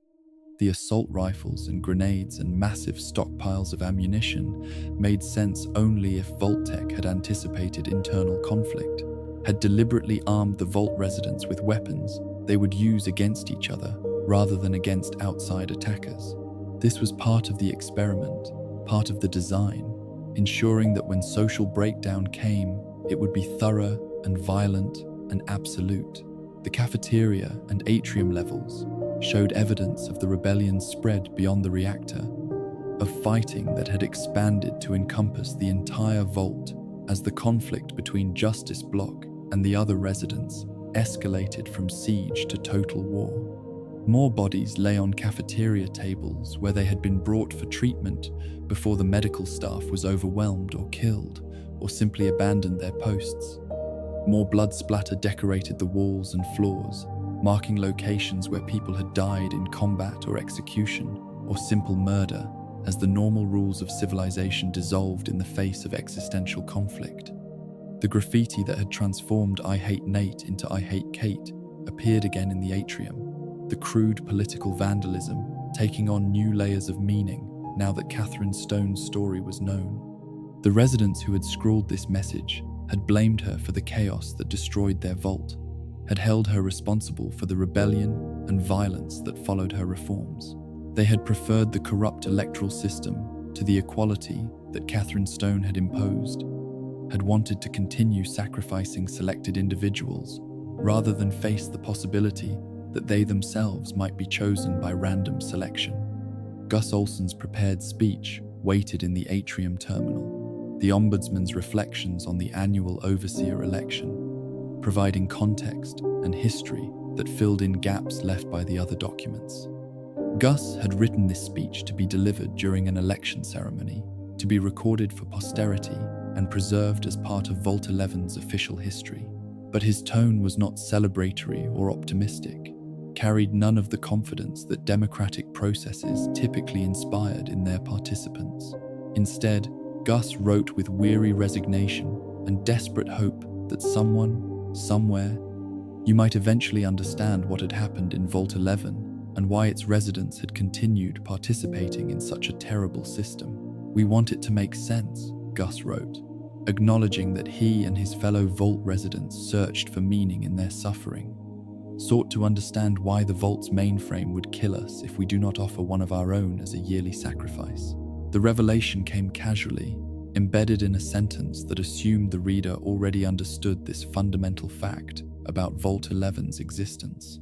The assault rifles and grenades and massive stockpiles of ammunition made sense only if Vault Tech had anticipated internal conflict, had deliberately armed the Vault residents with weapons they would use against each other rather than against outside attackers. This was part of the experiment, part of the design, ensuring that when social breakdown came, it would be thorough and violent and absolute. The cafeteria and atrium levels showed evidence of the rebellion's spread beyond the reactor, of fighting that had expanded to encompass the entire Vault as the conflict between Justice Block and the other residents escalated from siege to total war. More bodies lay on cafeteria tables where they had been brought for treatment before the medical staff was overwhelmed or killed, or simply abandoned their posts. More blood splatter decorated the walls and floors, marking locations where people had died in combat or execution, or simple murder, as the normal rules of civilization dissolved in the face of existential conflict. The graffiti that had transformed "I Hate Nate" into "I Hate Kate" appeared again in the atrium, the crude political vandalism taking on new layers of meaning now that Catherine Stone's story was known. The residents who had scrawled this message had blamed her for the chaos that destroyed their vault, had held her responsible for the rebellion and violence that followed her reforms. They had preferred the corrupt electoral system to the equality that Catherine Stone had imposed, had wanted to continue sacrificing selected individuals rather than face the possibility that they themselves might be chosen by random selection. Gus Olson's prepared speech waited in the atrium terminal, the Ombudsman's reflections on the annual overseer election, providing context and history that filled in gaps left by the other documents. Gus had written this speech to be delivered during an election ceremony, to be recorded for posterity and preserved as part of Vault 11's official history. But his tone was not celebratory or optimistic, carried none of the confidence that democratic processes typically inspired in their participants. Instead, Gus wrote with weary resignation and desperate hope that someone, somewhere, you might eventually understand what had happened in Vault 11 and why its residents had continued participating in such a terrible system. We want it to make sense, Gus wrote, acknowledging that he and his fellow Vault residents searched for meaning in their suffering, sought to understand why the Vault's mainframe would kill us if we do not offer one of our own as a yearly sacrifice. The revelation came casually, embedded in a sentence that assumed the reader already understood this fundamental fact about Vault 11's existence.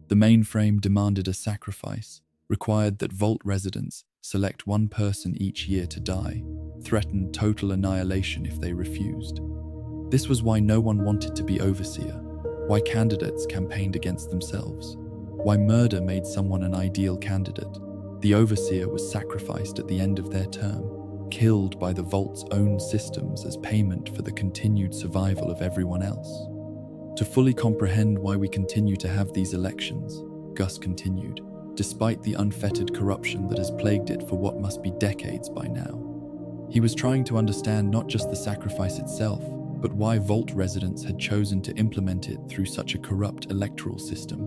The mainframe demanded a sacrifice, required that Vault residents select one person each year to die, threatened total annihilation if they refused. This was why no one wanted to be overseer, why candidates campaigned against themselves, why murder made someone an ideal candidate. The overseer was sacrificed at the end of their term, killed by the Vault's own systems as payment for the continued survival of everyone else. To fully comprehend why we continue to have these elections, Gus continued, despite the unfettered corruption that has plagued it for what must be decades by now. He was trying to understand not just the sacrifice itself, but why Vault residents had chosen to implement it through such a corrupt electoral system,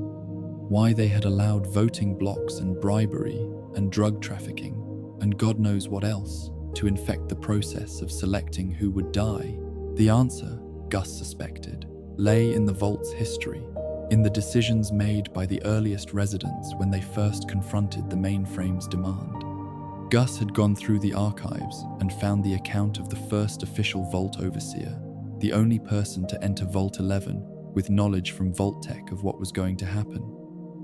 why they had allowed voting blocks and bribery and drug trafficking and God knows what else to infect the process of selecting who would die. The answer, Gus suspected, lay in the Vault's history, in the decisions made by the earliest residents when they first confronted the mainframe's demand. Gus had gone through the archives and found the account of the first official Vault overseer, the only person to enter Vault 11 with knowledge from Vault Tech of what was going to happen.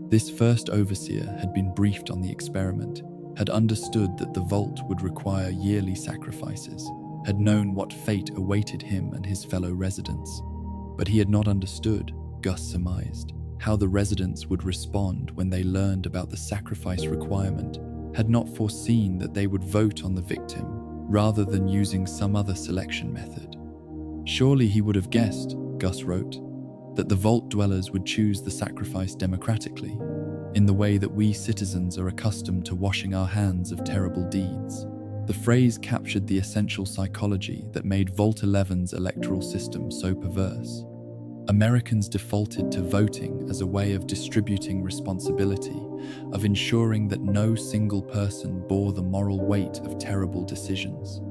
This first overseer had been briefed on the experiment, had understood that the Vault would require yearly sacrifices, had known what fate awaited him and his fellow residents. But he had not understood, Gus surmised, how the residents would respond when they learned about the sacrifice requirement, had not foreseen that they would vote on the victim rather than using some other selection method. Surely he would have guessed, Gus wrote, that the Vault dwellers would choose the sacrifice democratically, in the way that we citizens are accustomed to washing our hands of terrible deeds. The phrase captured the essential psychology that made Vault 11's electoral system so perverse. Americans defaulted to voting as a way of distributing responsibility, of ensuring that no single person bore the moral weight of terrible decisions.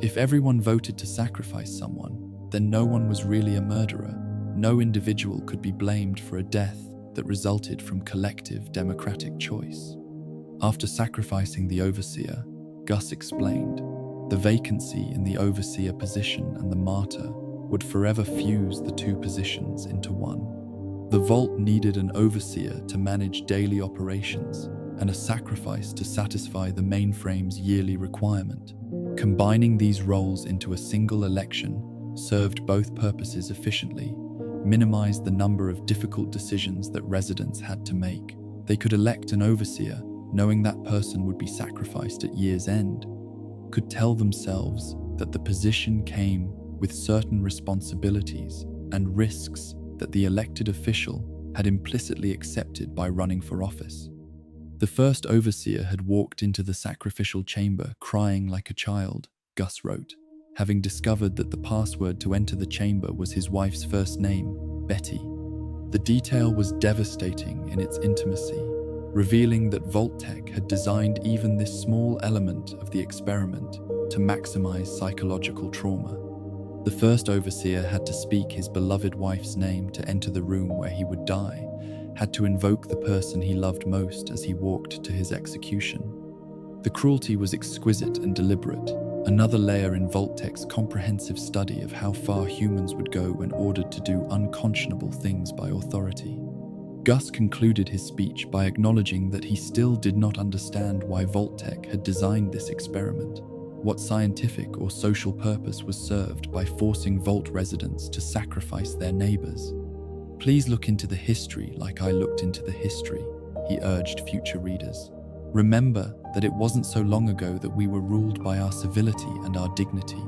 If everyone voted to sacrifice someone, then no one was really a murderer. No individual could be blamed for a death that resulted from collective democratic choice. After sacrificing the overseer, Gus explained, the vacancy in the overseer position and the martyr would forever fuse the two positions into one. The Vault needed an overseer to manage daily operations and a sacrifice to satisfy the mainframe's yearly requirement. Combining these roles into a single election served both purposes efficiently, minimized the number of difficult decisions that residents had to make. They could elect an overseer, knowing that person would be sacrificed at year's end, could tell themselves that the position came with certain responsibilities and risks that the elected official had implicitly accepted by running for office. The first overseer had walked into the sacrificial chamber crying like a child, Gus wrote, having discovered that the password to enter the chamber was his wife's first name, Betty. The detail was devastating in its intimacy, revealing that Vault-Tec had designed even this small element of the experiment to maximize psychological trauma. The first overseer had to speak his beloved wife's name to enter the room where he would die, had to invoke the person he loved most as he walked to his execution. The cruelty was exquisite and deliberate, another layer in Vault-Tec's comprehensive study of how far humans would go when ordered to do unconscionable things by authority. Gus concluded his speech by acknowledging that he still did not understand why Vault-Tec had designed this experiment. What scientific or social purpose was served by forcing Vault residents to sacrifice their neighbors? Please look into the history like I looked into the history, he urged future readers. Remember that it wasn't so long ago that we were ruled by our civility and our dignity.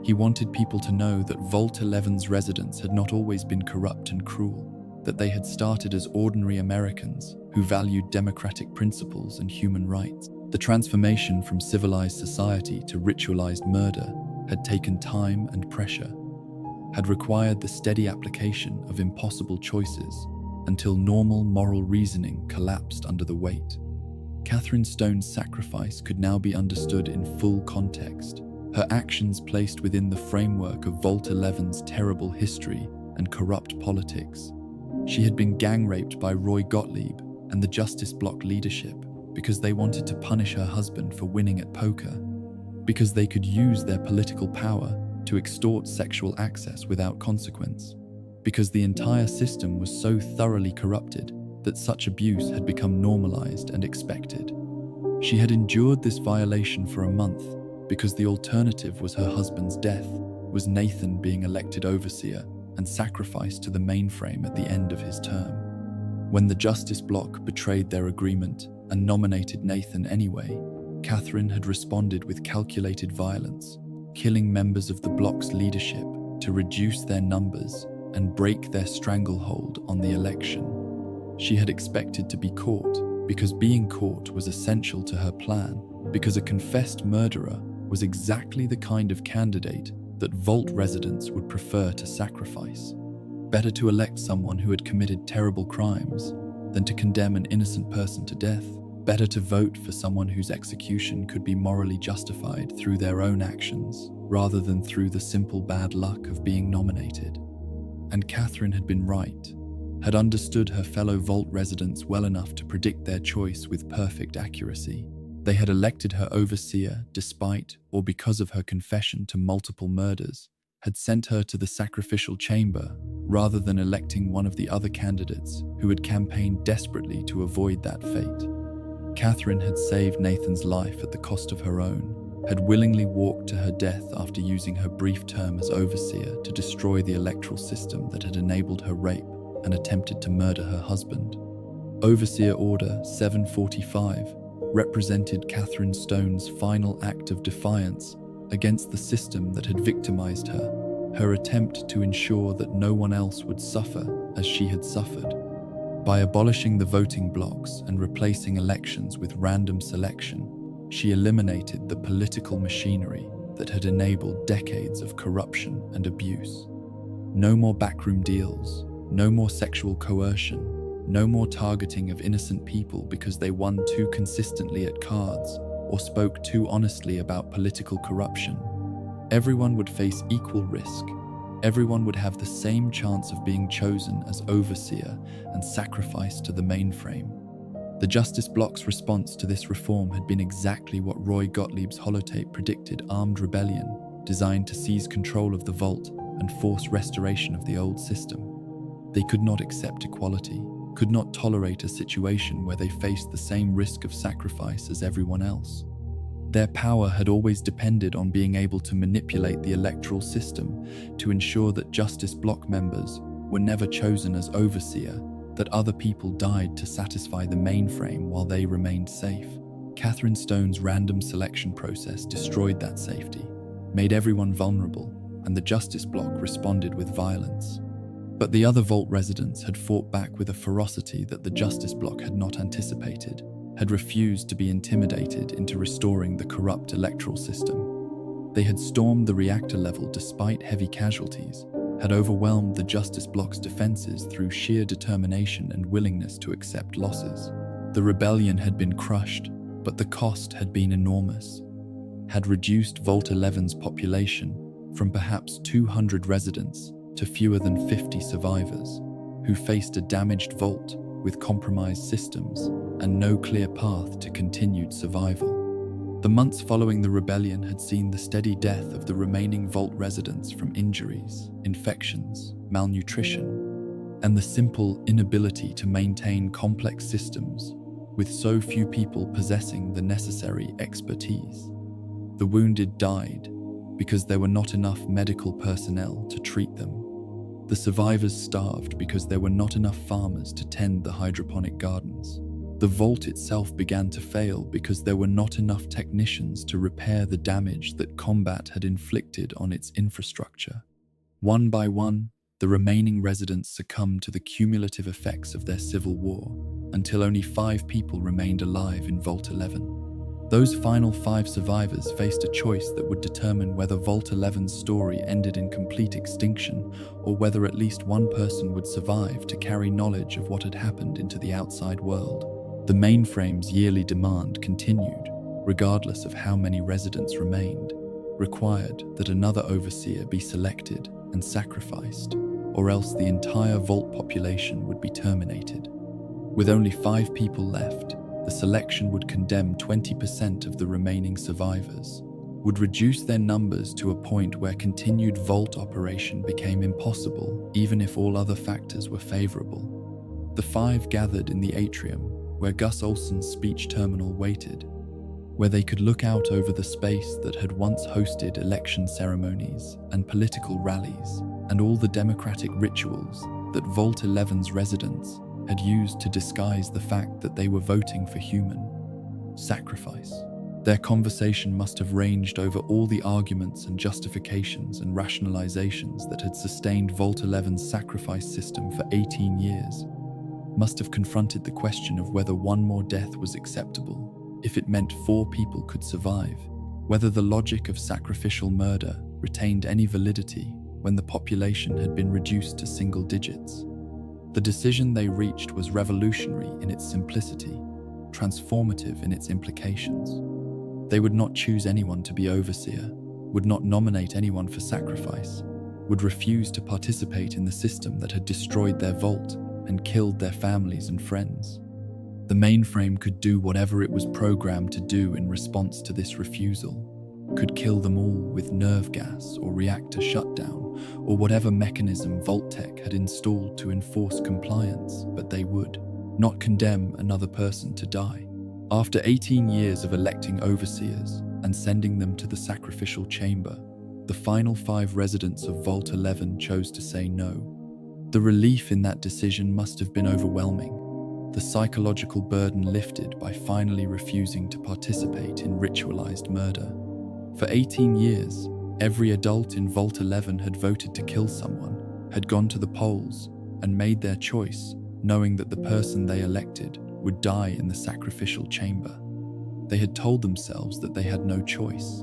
He wanted people to know that Vault 11's residents had not always been corrupt and cruel, that they had started as ordinary Americans who valued democratic principles and human rights. The transformation from civilized society to ritualized murder had taken time and pressure, had required the steady application of impossible choices until normal moral reasoning collapsed under the weight. Catherine Stone's sacrifice could now be understood in full context, her actions placed within the framework of Vault 11's terrible history and corrupt politics. She had been gang-raped by Roy Gottlieb and the Justice Bloc leadership because they wanted to punish her husband for winning at poker, because they could use their political power to extort sexual access without consequence, because the entire system was so thoroughly corrupted that such abuse had become normalized and expected. She had endured this violation for a month because the alternative was her husband's death, was Nathan being elected overseer and sacrificed to the mainframe at the end of his term. When the Justice Bloc betrayed their agreement and nominated Nathan anyway, Catherine had responded with calculated violence, killing members of the Bloc's leadership to reduce their numbers and break their stranglehold on the election. She had expected to be caught because being caught was essential to her plan, because a confessed murderer was exactly the kind of candidate that Vault residents would prefer to sacrifice. Better to elect someone who had committed terrible crimes than to condemn an innocent person to death. Better to vote for someone whose execution could be morally justified through their own actions, rather than through the simple bad luck of being nominated. And Catherine had been right, had understood her fellow Vault residents well enough to predict their choice with perfect accuracy. They had elected her overseer despite or because of her confession to multiple murders, had sent her to the sacrificial chamber rather than electing one of the other candidates who had campaigned desperately to avoid that fate. Catherine had saved Nathan's life at the cost of her own, had willingly walked to her death after using her brief term as overseer to destroy the electoral system that had enabled her rape and attempted to murder her husband. Overseer Order 745 represented Catherine Stone's final act of defiance against the system that had victimized her, her attempt to ensure that no one else would suffer as she had suffered. By abolishing the voting blocks and replacing elections with random selection, she eliminated the political machinery that had enabled decades of corruption and abuse. No more backroom deals, no more sexual coercion, no more targeting of innocent people because they won too consistently at cards or spoke too honestly about political corruption. Everyone would face equal risk. Everyone would have the same chance of being chosen as overseer and sacrificed to the mainframe. The Justice Bloc's response to this reform had been exactly what Roy Gottlieb's holotape predicted: armed rebellion, designed to seize control of the Vault and force restoration of the old system. They could not accept equality, could not tolerate a situation where they faced the same risk of sacrifice as everyone else. Their power had always depended on being able to manipulate the electoral system to ensure that Justice Block members were never chosen as overseer, that other people died to satisfy the mainframe while they remained safe. Catherine Stone's random selection process destroyed that safety, made everyone vulnerable, and the Justice Block responded with violence. But the other Vault residents had fought back with a ferocity that the Justice Block had not anticipated, had refused to be intimidated into restoring the corrupt electoral system. They had stormed the reactor level despite heavy casualties, had overwhelmed the Justice Block's defenses through sheer determination and willingness to accept losses. The rebellion had been crushed, but the cost had been enormous, had reduced Vault 11's population from perhaps 200 residents to fewer than 50 survivors, who faced a damaged vault with compromised systems and no clear path to continued survival. The months following the rebellion had seen the steady death of the remaining Vault residents from injuries, infections, malnutrition, and the simple inability to maintain complex systems with so few people possessing the necessary expertise. The wounded died because there were not enough medical personnel to treat them. The survivors starved because there were not enough farmers to tend the hydroponic gardens. The Vault itself began to fail because there were not enough technicians to repair the damage that combat had inflicted on its infrastructure. One by one, the remaining residents succumbed to the cumulative effects of their civil war, until only 5 people remained alive in Vault 11. Those final 5 survivors faced a choice that would determine whether Vault 11's story ended in complete extinction, or whether at least one person would survive to carry knowledge of what had happened into the outside world. The mainframe's yearly demand continued, regardless of how many residents remained, required that another overseer be selected and sacrificed, or else the entire Vault population would be terminated. With only 5 people left, the selection would condemn 20% of the remaining survivors, would reduce their numbers to a point where continued Vault operation became impossible, even if all other factors were favorable. The 5 gathered in the atrium, where Gus Olson's speech terminal waited, where they could look out over the space that had once hosted election ceremonies and political rallies, and all the democratic rituals that Vault 11's residents had used to disguise the fact that they were voting for human sacrifice. Their conversation must have ranged over all the arguments and justifications and rationalizations that had sustained Vault 11's sacrifice system for 18 years, must have confronted the question of whether one more death was acceptable, if it meant 4 people could survive, whether the logic of sacrificial murder retained any validity when the population had been reduced to single digits. The decision they reached was revolutionary in its simplicity, transformative in its implications. They would not choose anyone to be overseer, would not nominate anyone for sacrifice, would refuse to participate in the system that had destroyed their Vault and killed their families and friends. The mainframe could do whatever it was programmed to do in response to this refusal, could kill them all with nerve gas or reactor shutdown, or whatever mechanism Vault Tech had installed to enforce compliance, but they would not condemn another person to die. After 18 years of electing overseers and sending them to the sacrificial chamber, the final 5 residents of Vault 11 chose to say no. The relief in that decision must have been overwhelming, the psychological burden lifted by finally refusing to participate in ritualized murder. For 18 years, every adult in Vault 11 had voted to kill someone, had gone to the polls, and made their choice, knowing that the person they elected would die in the sacrificial chamber. They had told themselves that they had no choice,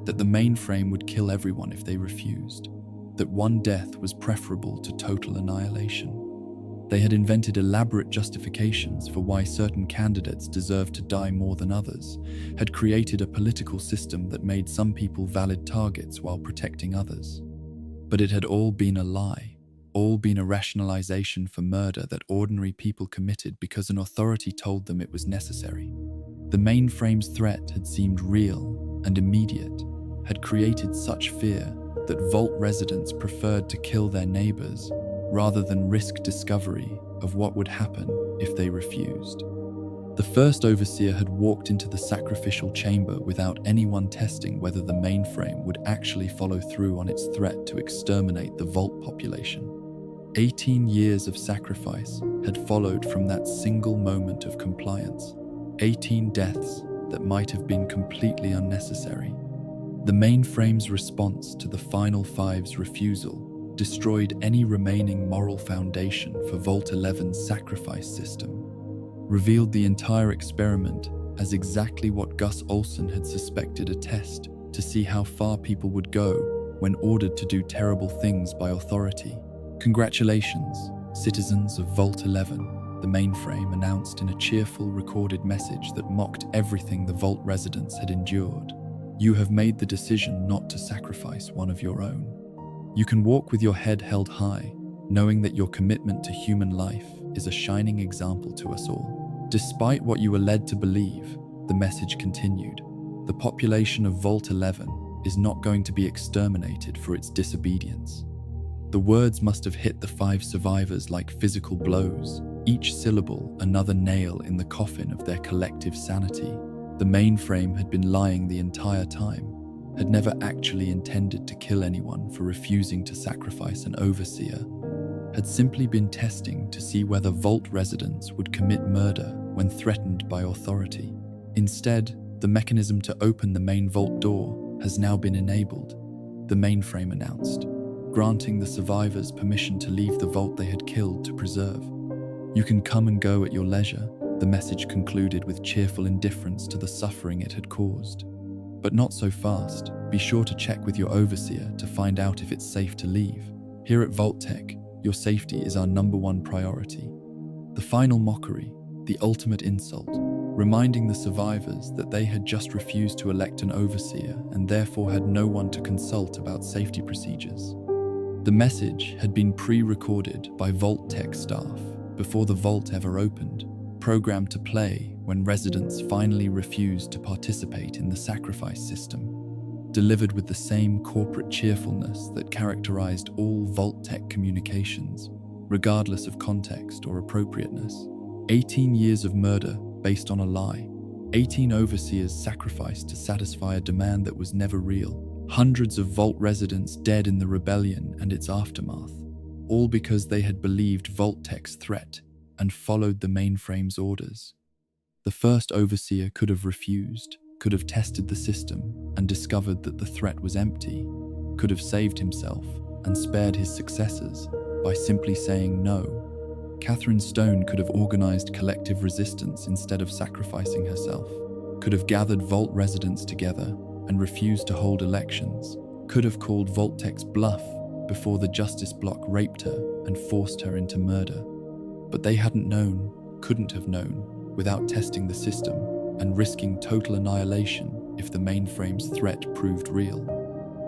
that the mainframe would kill everyone if they refused, that one death was preferable to total annihilation. They had invented elaborate justifications for why certain candidates deserved to die more than others, had created a political system that made some people valid targets while protecting others. But it had all been a lie, all been a rationalization for murder that ordinary people committed because an authority told them it was necessary. The mainframe's threat had seemed real and immediate, had created such fear that Vault residents preferred to kill their neighbors rather than risk discovery of what would happen if they refused. The first overseer had walked into the sacrificial chamber without anyone testing whether the mainframe would actually follow through on its threat to exterminate the Vault population. 18 years of sacrifice had followed from that single moment of compliance. 18 deaths that might have been completely unnecessary. The mainframe's response to the final five's refusal destroyed any remaining moral foundation for Vault 11's sacrifice system, revealed the entire experiment as exactly what Gus Olsen had suspected, a test to see how far people would go when ordered to do terrible things by authority. "Congratulations, citizens of Vault 11, the mainframe announced in a cheerful recorded message that mocked everything the Vault residents had endured. You have made the decision not to sacrifice one of your own. You can walk with your head held high, knowing that your commitment to human life is a shining example to us all. Despite what you were led to believe," the message continued, "the population of Vault 11 is not going to be exterminated for its disobedience." The words must have hit the five survivors like physical blows, each syllable another nail in the coffin of their collective sanity. The mainframe had been lying the entire time, had never actually intended to kill anyone for refusing to sacrifice an overseer, had simply been testing to see whether Vault residents would commit murder when threatened by authority. Instead, the mechanism to open the main Vault door has now been enabled, the mainframe announced, granting the survivors permission to leave the Vault they had killed to preserve. "You can come and go at your leisure," the message concluded with cheerful indifference to the suffering it had caused. "But not so fast. Be sure to check with your overseer to find out if it's safe to leave. Here at Vault Tech, your safety is our #1 priority." The final mockery, the ultimate insult, reminding the survivors that they had just refused to elect an overseer and therefore had no one to consult about safety procedures. The message had been pre-recorded by Vault Tech staff before the Vault ever opened, programmed to play when residents finally refused to participate in the sacrifice system, delivered with the same corporate cheerfulness that characterized all Vault Tech communications, regardless of context or appropriateness. 18 years of murder based on a lie. 18 overseers sacrificed to satisfy a demand that was never real. Hundreds of Vault residents dead in the rebellion and its aftermath, all because they had believed Vault Tech's threat and followed the mainframe's orders. The first overseer could have refused, could have tested the system and discovered that the threat was empty, could have saved himself and spared his successors by simply saying no. Catherine Stone could have organized collective resistance instead of sacrificing herself, could have gathered Vault residents together and refused to hold elections, could have called Vault Tech's bluff before the Justice Bloc raped her and forced her into murder. But they hadn't known, couldn't have known, without testing the system and risking total annihilation if the mainframe's threat proved real.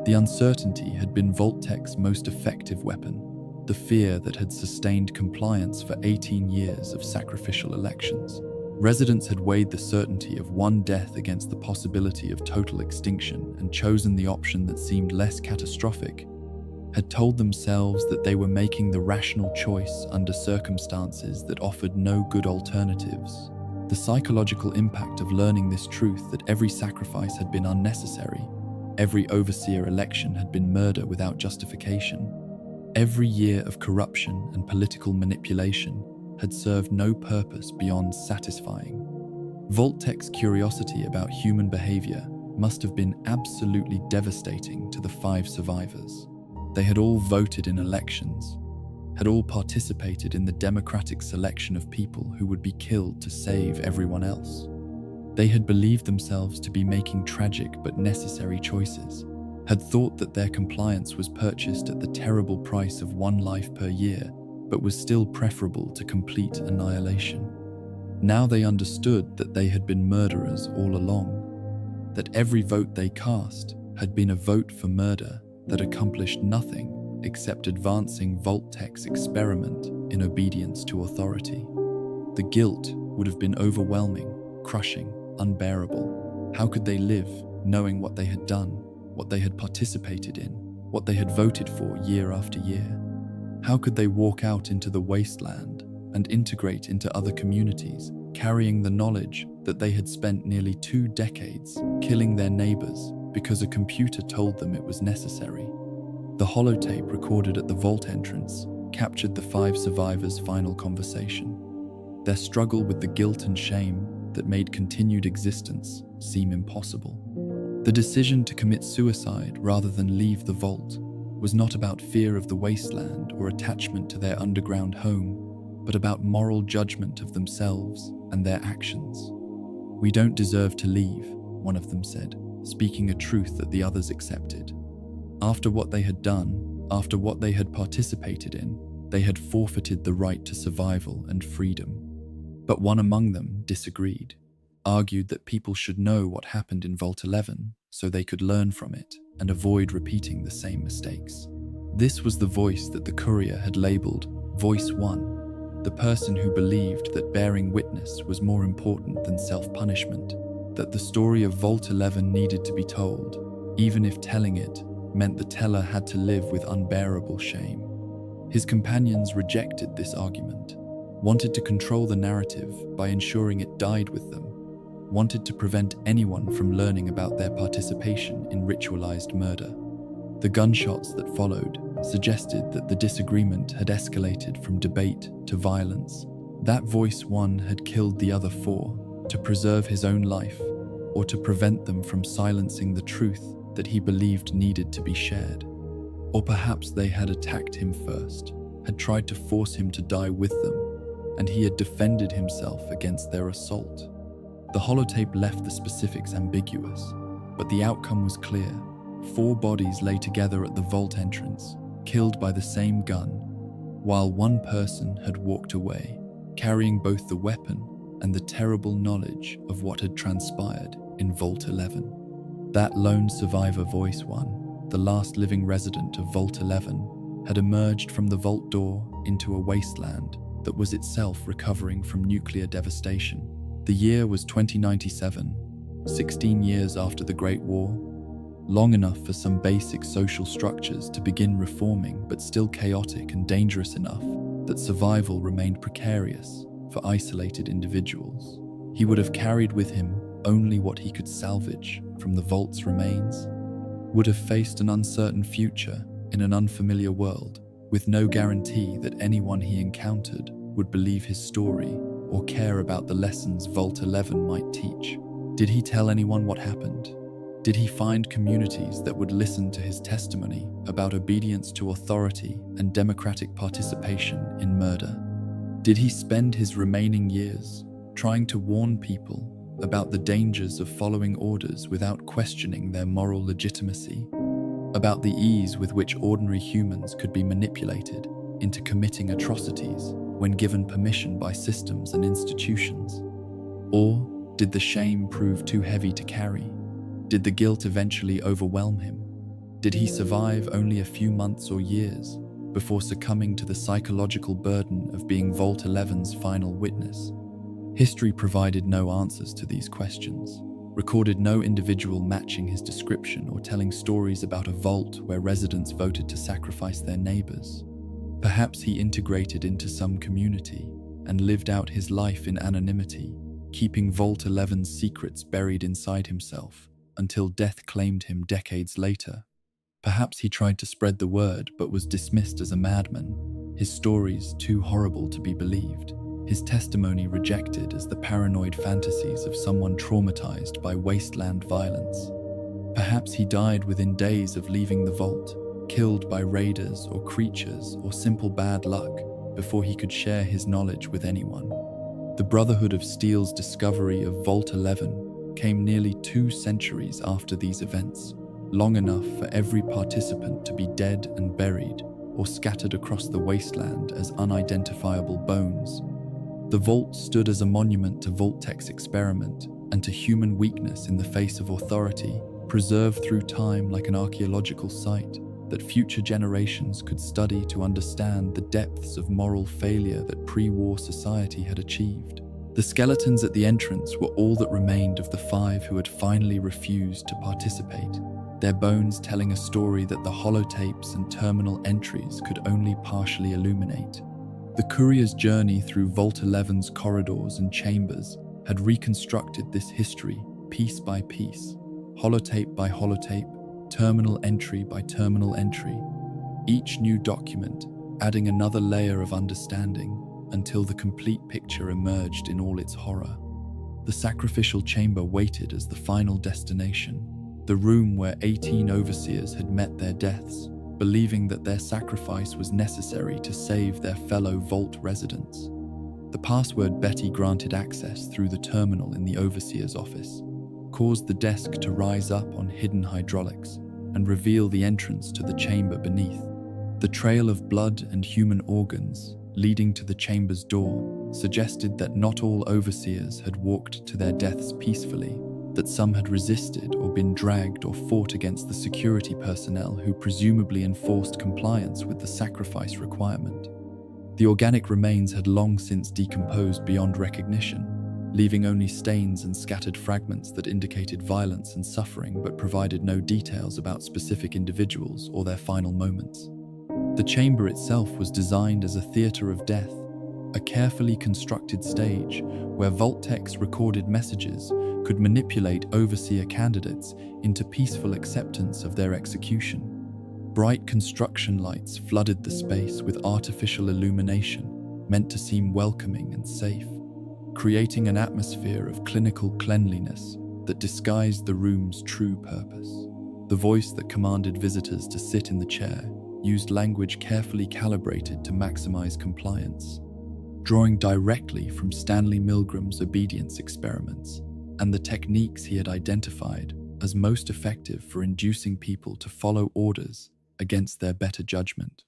The uncertainty had been Vault Tech's most effective weapon, the fear that had sustained compliance for 18 years of sacrificial elections. Residents had weighed the certainty of one death against the possibility of total extinction and chosen the option that seemed less catastrophic, had told themselves that they were making the rational choice under circumstances that offered no good alternatives. The psychological impact of learning this truth, that every sacrifice had been unnecessary, every overseer election had been murder without justification, every year of corruption and political manipulation had served no purpose beyond satisfying. Vault Tech's curiosity about human behavior must have been absolutely devastating to the 5 survivors. They had all voted in elections, had all participated in the democratic selection of people who would be killed to save everyone else. They had believed themselves to be making tragic but necessary choices, had thought that their compliance was purchased at the terrible price of 1 life per year, but was still preferable to complete annihilation. Now they understood that they had been murderers all along, that every vote they cast had been a vote for murder that accomplished nothing except advancing Vault Tech's experiment in obedience to authority. The guilt would have been overwhelming, crushing, unbearable. How could they live knowing what they had done, what they had participated in, what they had voted for year after year? How could they walk out into the wasteland and integrate into other communities, carrying the knowledge that they had spent nearly 2 decades killing their neighbors because a computer told them it was necessary. The holotape recorded at the vault entrance captured the 5 survivors' final conversation, their struggle with the guilt and shame that made continued existence seem impossible. The decision to commit suicide rather than leave the vault was not about fear of the wasteland or attachment to their underground home, but about moral judgment of themselves and their actions. "We don't deserve to leave," one of them said, speaking a truth that the others accepted. After what they had done, after what they had participated in, they had forfeited the right to survival and freedom. But one among them disagreed, argued that people should know what happened in Vault 11 so they could learn from it and avoid repeating the same mistakes. This was the voice that the courier had labeled Voice 1, the person who believed that bearing witness was more important than self-punishment, that the story of Vault 11 needed to be told, even if telling it meant the teller had to live with unbearable shame. His companions rejected this argument, wanted to control the narrative by ensuring it died with them, wanted to prevent anyone from learning about their participation in ritualized murder. The gunshots that followed suggested that the disagreement had escalated from debate to violence. That Voice 1 had killed the other 4 to preserve his own life or to prevent them from silencing the truth that he believed needed to be shared. Or perhaps they had attacked him first, had tried to force him to die with them, and he had defended himself against their assault. The holotape left the specifics ambiguous, but the outcome was clear. 4 bodies lay together at the vault entrance, killed by the same gun, while one person had walked away, carrying both the weapon and the terrible knowledge of what had transpired in Vault 11. That lone survivor, Voice 1, the last living resident of Vault 11, had emerged from the vault door into a wasteland that was itself recovering from nuclear devastation. The year was 2097, 16 years after the Great War, long enough for some basic social structures to begin reforming, but still chaotic and dangerous enough that survival remained precarious for isolated individuals. He would have carried with him only what he could salvage from the vault's remains, would have faced an uncertain future in an unfamiliar world, with no guarantee that anyone he encountered would believe his story or care about the lessons Vault 11 might teach. Did he tell anyone what happened? Did he find communities that would listen to his testimony about obedience to authority and democratic participation in murder? Did he spend his remaining years trying to warn people about the dangers of following orders without questioning their moral legitimacy, about the ease with which ordinary humans could be manipulated into committing atrocities when given permission by systems and institutions? Or did the shame prove too heavy to carry? Did the guilt eventually overwhelm him? Did he survive only a few months or years before succumbing to the psychological burden of being Vault 11's final witness? History provided no answers to these questions, recorded no individual matching his description or telling stories about a vault where residents voted to sacrifice their neighbors. Perhaps he integrated into some community and lived out his life in anonymity, keeping Vault 11's secrets buried inside himself until death claimed him decades later. Perhaps he tried to spread the word but was dismissed as a madman, his stories too horrible to be believed, his testimony rejected as the paranoid fantasies of someone traumatized by wasteland violence. Perhaps he died within days of leaving the vault, killed by raiders or creatures or simple bad luck before he could share his knowledge with anyone. The Brotherhood of Steel's discovery of Vault 11 came nearly 2 centuries after these events, long enough for every participant to be dead and buried or scattered across the wasteland as unidentifiable bones. The vault stood as a monument to Vault-Tech's experiment and to human weakness in the face of authority, preserved through time like an archaeological site that future generations could study to understand the depths of moral failure that pre-war society had achieved. The skeletons at the entrance were all that remained of the 5 who had finally refused to participate, their bones telling a story that the holotapes and terminal entries could only partially illuminate. The courier's journey through Vault 11's corridors and chambers had reconstructed this history piece by piece, holotape by holotape, terminal entry by terminal entry, each new document adding another layer of understanding until the complete picture emerged in all its horror. The sacrificial chamber waited as the final destination, the room where 18 overseers had met their deaths, believing that their sacrifice was necessary to save their fellow Vault residents. The password Betty granted access through the terminal in the overseer's office caused the desk to rise up on hidden hydraulics and reveal the entrance to the chamber beneath. The trail of blood and human organs leading to the chamber's door suggested that not all overseers had walked to their deaths peacefully, that some had resisted or been dragged or fought against the security personnel who presumably enforced compliance with the sacrifice requirement. The organic remains had long since decomposed beyond recognition, leaving only stains and scattered fragments that indicated violence and suffering but provided no details about specific individuals or their final moments. The chamber itself was designed as a theater of death, a carefully constructed stage where Vault techs recorded messages could manipulate overseer candidates into peaceful acceptance of their execution. Bright construction lights flooded the space with artificial illumination meant to seem welcoming and safe, creating an atmosphere of clinical cleanliness that disguised the room's true purpose. The voice that commanded visitors to sit in the chair used language carefully calibrated to maximize compliance, drawing directly from Stanley Milgram's obedience experiments and the techniques he had identified as most effective for inducing people to follow orders against their better judgment.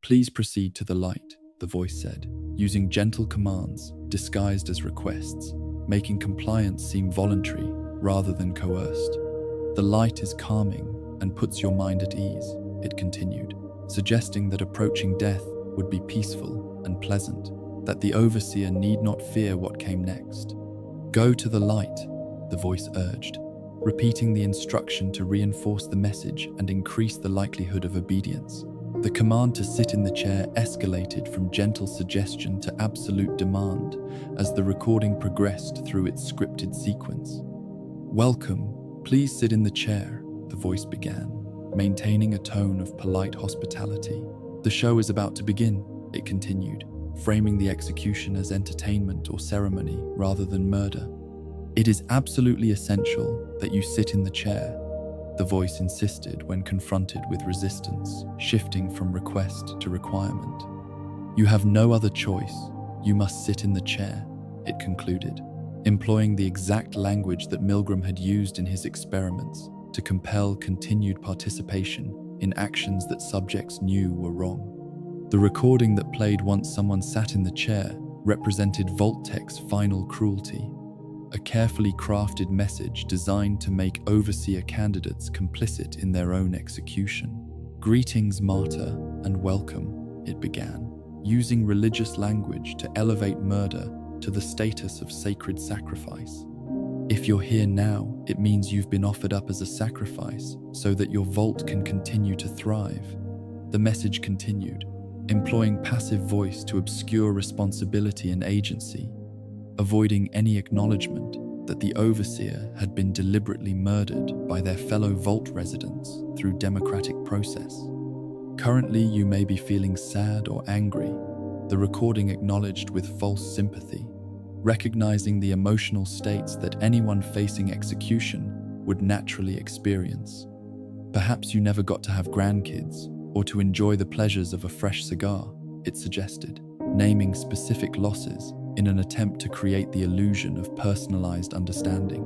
"Please proceed to the light," the voice said, using gentle commands disguised as requests, making compliance seem voluntary rather than coerced. "The light is calming and puts your mind at ease," it continued, suggesting that approaching death would be peaceful and pleasant, that the overseer need not fear what came next. "Go to the light," the voice urged, repeating the instruction to reinforce the message and increase the likelihood of obedience. The command to sit in the chair escalated from gentle suggestion to absolute demand as the recording progressed through its scripted sequence. "Welcome, please sit in the chair," the voice began, maintaining a tone of polite hospitality. "The show is about to begin," it continued, framing the execution as entertainment or ceremony rather than murder. "It is absolutely essential that you sit in the chair," the voice insisted when confronted with resistance, shifting from request to requirement. "You have no other choice. You must sit in the chair," it concluded, employing the exact language that Milgram had used in his experiments to compel continued participation in actions that subjects knew were wrong. The recording that played once someone sat in the chair represented Vault tech's final cruelty, a carefully crafted message designed to make overseer candidates complicit in their own execution. "Greetings, martyr, and welcome," it began, using religious language to elevate murder to the status of sacred sacrifice. "If you're here now, it means you've been offered up as a sacrifice so that your vault can continue to thrive," the message continued, employing passive voice to obscure responsibility and agency, avoiding any acknowledgement that the overseer had been deliberately murdered by their fellow Vault residents through democratic process. "Currently, you may be feeling sad or angry," the recording acknowledged with false sympathy, recognizing the emotional states that anyone facing execution would naturally experience. "Perhaps you never got to have grandkids or to enjoy the pleasures of a fresh cigar," it suggested, naming specific losses in an attempt to create the illusion of personalized understanding.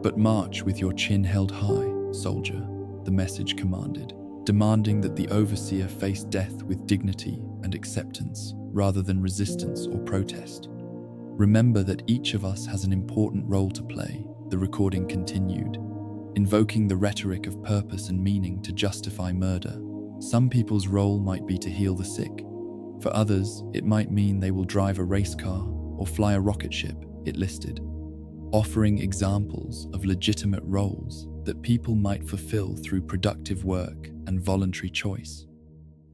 "But march with your chin held high, soldier," the message commanded, demanding that the overseer face death with dignity and acceptance rather than resistance or protest. "Remember that each of us has an important role to play," the recording continued, invoking the rhetoric of purpose and meaning to justify murder. "Some people's role might be to heal the sick. For others, it might mean they will drive a race car or fly a rocket ship," it listed, offering examples of legitimate roles that people might fulfill through productive work and voluntary choice.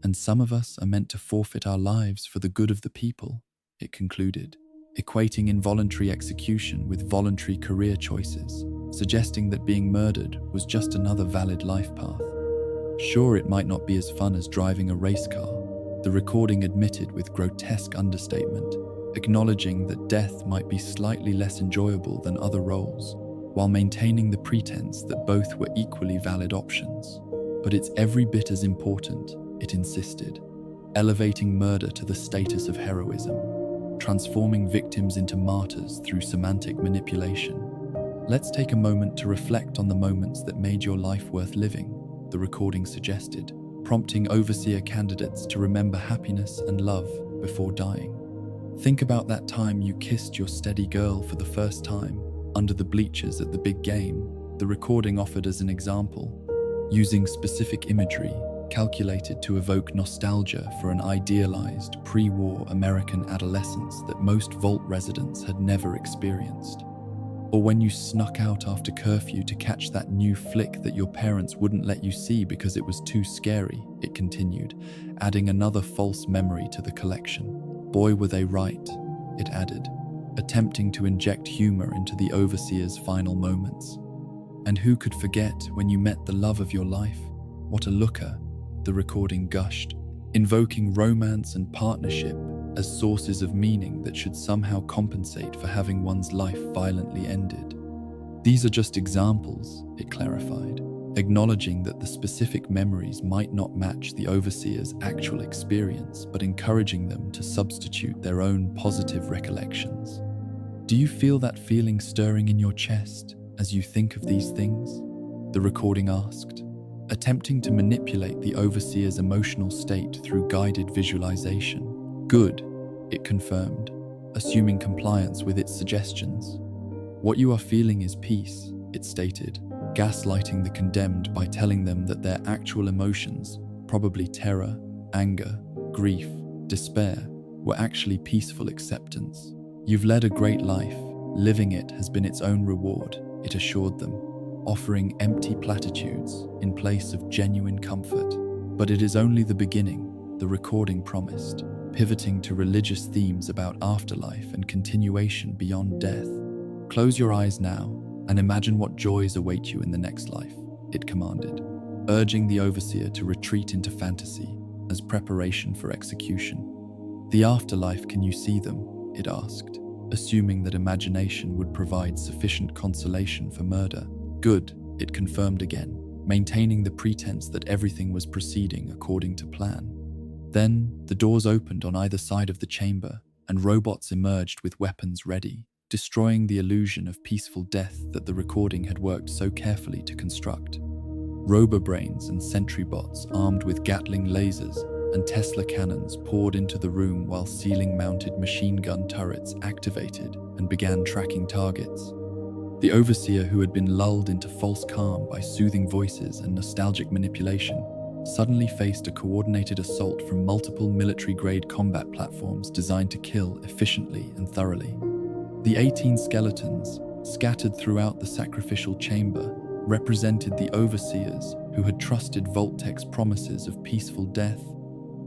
and some of us are meant to forfeit our lives for the good of the people, it concluded, equating involuntary execution with voluntary career choices, suggesting that being murdered was just another valid life path. Sure, it might not be as fun as driving a race car, the recording admitted with grotesque understatement, acknowledging that death might be slightly less enjoyable than other roles, while maintaining the pretense that both were equally valid options. But it's every bit as important, it insisted, elevating murder to the status of heroism, transforming victims into martyrs through semantic manipulation. Let's take a moment to reflect on the moments that made your life worth living, the recording suggested, prompting overseer candidates to remember happiness and love before dying. Think about that time you kissed your steady girl for the first time under the bleachers at the big game, the recording offered as an example, using specific imagery calculated to evoke nostalgia for an idealized pre-war American adolescence that most Vault residents had never experienced. Or when you snuck out after curfew to catch that new flick that your parents wouldn't let you see because it was too scary, it continued, adding another false memory to the collection. Boy, were they right, it added, attempting to inject humor into the overseer's final moments. And who could forget when you met the love of your life? What a looker, the recording gushed, invoking romance and partnership as sources of meaning that should somehow compensate for having one's life violently ended. These are just examples, it clarified, acknowledging that the specific memories might not match the overseer's actual experience, but encouraging them to substitute their own positive recollections. Do you feel that feeling stirring in your chest as you think of these things? The recording asked, attempting to manipulate the overseer's emotional state through guided visualization. Good, it confirmed, assuming compliance with its suggestions. What you are feeling is peace, it stated, gaslighting the condemned by telling them that their actual emotions, probably terror, anger, grief, despair, were actually peaceful acceptance. You've led a great life, living it has been its own reward, it assured them, offering empty platitudes in place of genuine comfort. But it is only the beginning, the recording promised, pivoting to religious themes about afterlife and continuation beyond death. Close your eyes now and imagine what joys await you in the next life, it commanded, urging the overseer to retreat into fantasy as preparation for execution. The afterlife, can you see them? It asked, assuming that imagination would provide sufficient consolation for murder. Good, it confirmed again, maintaining the pretense that everything was proceeding according to plan. Then, the doors opened on either side of the chamber, and robots emerged with weapons ready, destroying the illusion of peaceful death that the recording had worked so carefully to construct. Robobrains and sentry bots armed with Gatling lasers and Tesla cannons poured into the room while ceiling-mounted machine gun turrets activated and began tracking targets. The overseer, who had been lulled into false calm by soothing voices and nostalgic manipulation, suddenly faced a coordinated assault from multiple military-grade combat platforms designed to kill efficiently and thoroughly. The 18 skeletons, scattered throughout the sacrificial chamber, represented the overseers who had trusted Vault-Tech's promises of peaceful death,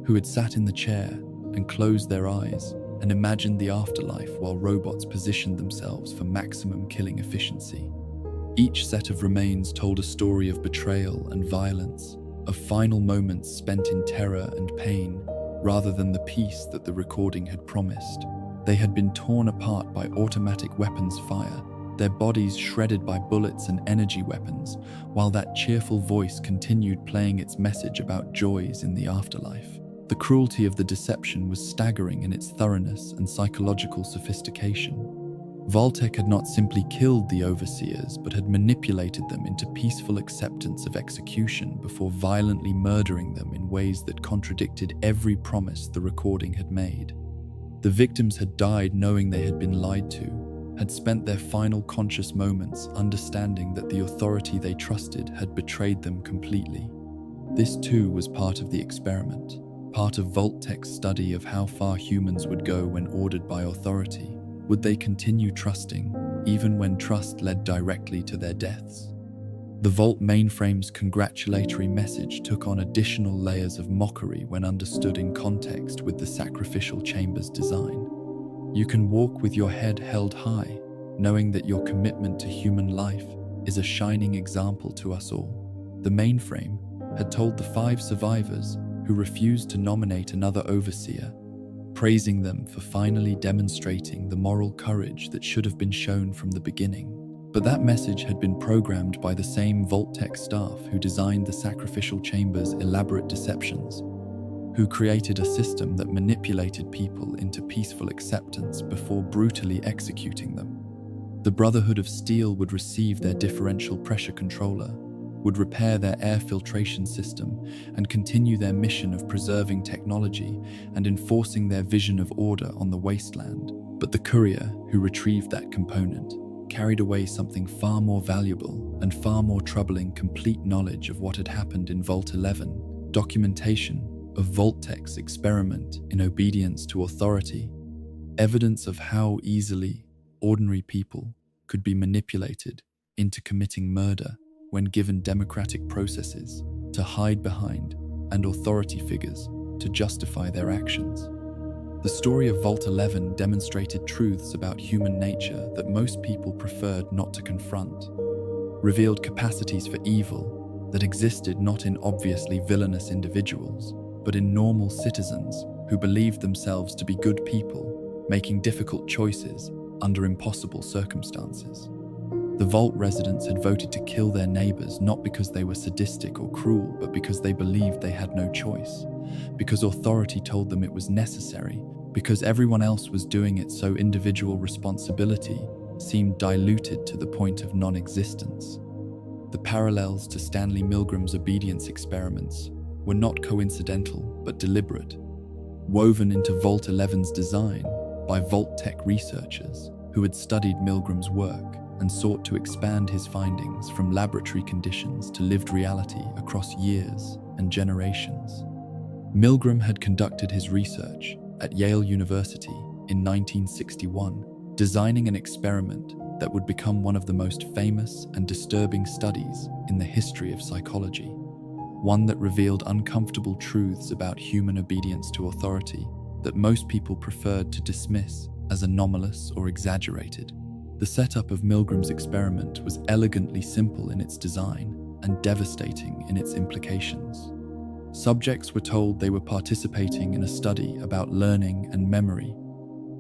who had sat in the chair and closed their eyes and imagined the afterlife while robots positioned themselves for maximum killing efficiency. Each set of remains told a story of betrayal and violence, of final moments spent in terror and pain, rather than the peace that the recording had promised. They had been torn apart by automatic weapons fire, their bodies shredded by bullets and energy weapons, while that cheerful voice continued playing its message about joys in the afterlife. The cruelty of the deception was staggering in its thoroughness and psychological sophistication. Vault-Tech had not simply killed the overseers, but had manipulated them into peaceful acceptance of execution before violently murdering them in ways that contradicted every promise the recording had made. The victims had died knowing they had been lied to, had spent their final conscious moments understanding that the authority they trusted had betrayed them completely. This too was part of the experiment, part of Vault-Tech's study of how far humans would go when ordered by authority. Would they continue trusting, even when trust led directly to their deaths? The Vault mainframe's congratulatory message took on additional layers of mockery when understood in context with the sacrificial chamber's design. You can walk with your head held high, knowing that your commitment to human life is a shining example to us all. The mainframe had told the 5 survivors who refused to nominate another overseer, praising them for finally demonstrating the moral courage that should have been shown from the beginning. But that message had been programmed by the same Vault-Tec staff who designed the sacrificial chamber's elaborate deceptions, who created a system that manipulated people into peaceful acceptance before brutally executing them. The Brotherhood of Steel would receive their differential pressure controller, would repair their air filtration system, and continue their mission of preserving technology and enforcing their vision of order on the wasteland. But the courier who retrieved that component carried away something far more valuable and far more troubling: complete knowledge of what had happened in Vault 11, documentation of Vault-Tec's experiment in obedience to authority, evidence of how easily ordinary people could be manipulated into committing murder when given democratic processes to hide behind and authority figures to justify their actions. The story of Vault 11 demonstrated truths about human nature that most people preferred not to confront, revealed capacities for evil that existed not in obviously villainous individuals, but in normal citizens who believed themselves to be good people, making difficult choices under impossible circumstances. The Vault residents had voted to kill their neighbors not because they were sadistic or cruel, but because they believed they had no choice, because authority told them it was necessary, because everyone else was doing it, so individual responsibility seemed diluted to the point of non-existence. The parallels to Stanley Milgram's obedience experiments were not coincidental but deliberate, woven into Vault 11's design by Vault-Tec researchers who had studied Milgram's work and sought to expand his findings from laboratory conditions to lived reality across years and generations. Milgram had conducted his research at Yale University in 1961, designing an experiment that would become one of the most famous and disturbing studies in the history of psychology, one that revealed uncomfortable truths about human obedience to authority that most people preferred to dismiss as anomalous or exaggerated. The setup of Milgram's experiment was elegantly simple in its design and devastating in its implications. Subjects were told they were participating in a study about learning and memory,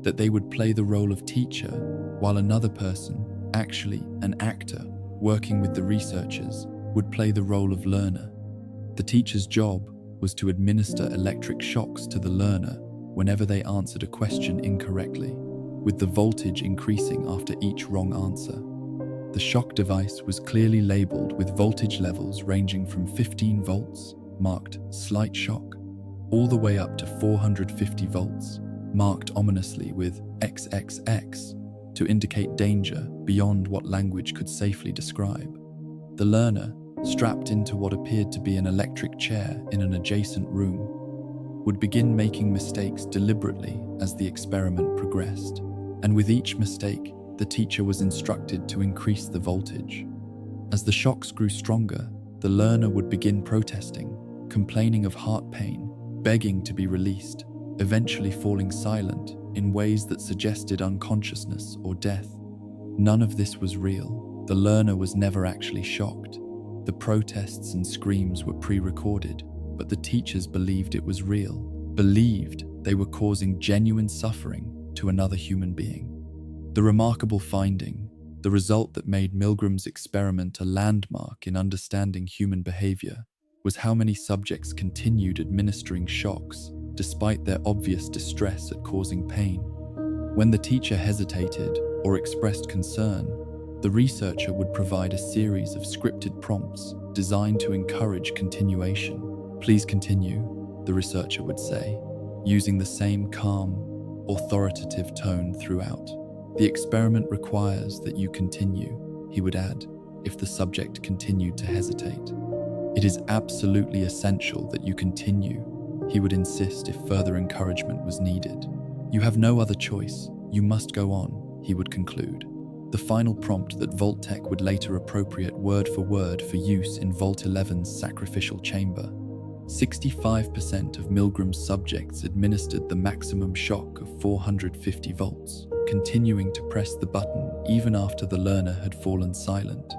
that they would play the role of teacher, while another person, actually an actor working with the researchers, would play the role of learner. The teacher's job was to administer electric shocks to the learner whenever they answered a question incorrectly, with the voltage increasing after each wrong answer. The shock device was clearly labeled with voltage levels ranging from 15 volts, marked slight shock, all the way up to 450 volts, marked ominously with XXX, to indicate danger beyond what language could safely describe. The learner, strapped into what appeared to be an electric chair in an adjacent room, would begin making mistakes deliberately as the experiment progressed, and with each mistake, the teacher was instructed to increase the voltage. As the shocks grew stronger, the learner would begin protesting, complaining of heart pain, begging to be released, eventually falling silent in ways that suggested unconsciousness or death. None of this was real. The learner was never actually shocked. The protests and screams were pre-recorded, but the teachers believed it was real, believed they were causing genuine suffering to another human being. The remarkable finding, the result that made Milgram's experiment a landmark in understanding human behavior, was how many subjects continued administering shocks despite their obvious distress at causing pain. When the teacher hesitated or expressed concern, the researcher would provide a series of scripted prompts designed to encourage continuation. "Please continue," the researcher would say, using the same calm, authoritative tone throughout. "The experiment requires that you continue," he would add, if the subject continued to hesitate. "It is absolutely essential that you continue," he would insist if further encouragement was needed. "You have no other choice. You must go on," he would conclude. the final prompt that Vault-Tec would later appropriate word for word for use in Vault 11's sacrificial chamber. 65% of Milgram's subjects administered the maximum shock of 450 volts, continuing to press the button even after the learner had fallen silent,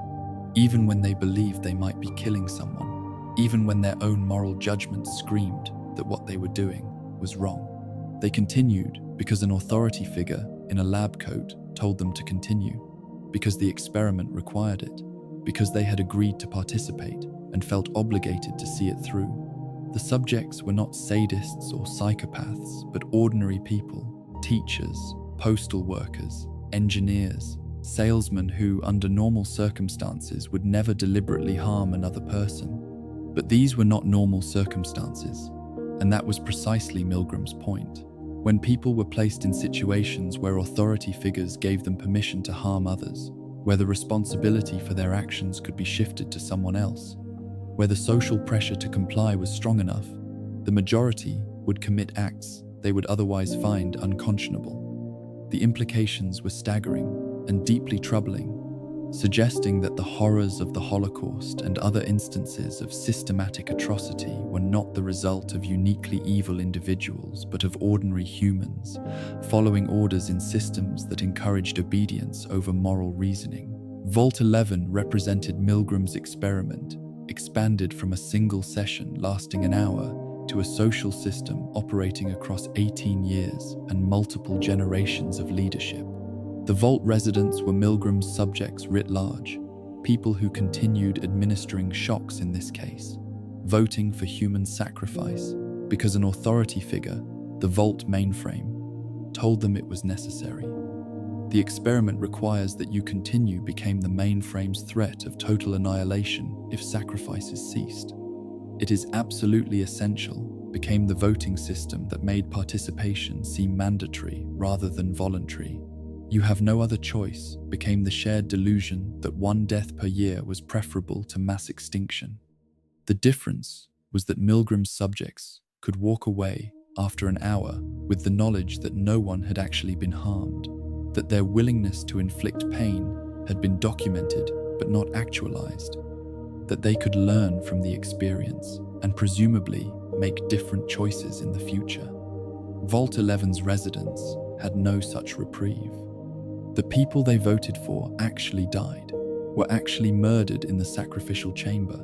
even when they believed they might be killing someone, even when their own moral judgment screamed that what they were doing was wrong. They continued because an authority figure in a lab coat told them to continue, because the experiment required it, because they had agreed to participate and felt obligated to see it through. The subjects were not sadists or psychopaths, but ordinary people, teachers, postal workers, engineers, salesmen who, under normal circumstances, would never deliberately harm another person. But these were not normal circumstances, and that was precisely Milgram's point. When people were placed in situations where authority figures gave them permission to harm others, where the responsibility for their actions could be shifted to someone else, where the social pressure to comply was strong enough, the majority would commit acts they would otherwise find unconscionable. The implications were staggering and deeply troubling, suggesting that the horrors of the Holocaust and other instances of systematic atrocity were not the result of uniquely evil individuals, but of ordinary humans, following orders in systems that encouraged obedience over moral reasoning. Vault 11 represented Milgram's experiment, expanded from a single session lasting an hour to a social system operating across 18 years and multiple generations of leadership. The Vault residents were Milgram's subjects writ large, people who continued administering shocks in this case, voting for human sacrifice because an authority figure, the Vault mainframe, told them it was necessary. The experiment requires that you continue became the mainframe's threat of total annihilation if sacrifices ceased. It is absolutely essential became the voting system that made participation seem mandatory rather than voluntary. You have no other choice became the shared delusion that one death per year was preferable to mass extinction. The difference was that Milgram's subjects could walk away after an hour with the knowledge that no one had actually been harmed, that their willingness to inflict pain had been documented but not actualized, that they could learn from the experience and presumably make different choices in the future. Vault 11's residents had no such reprieve. The people they voted for actually died, were actually murdered in the sacrificial chamber,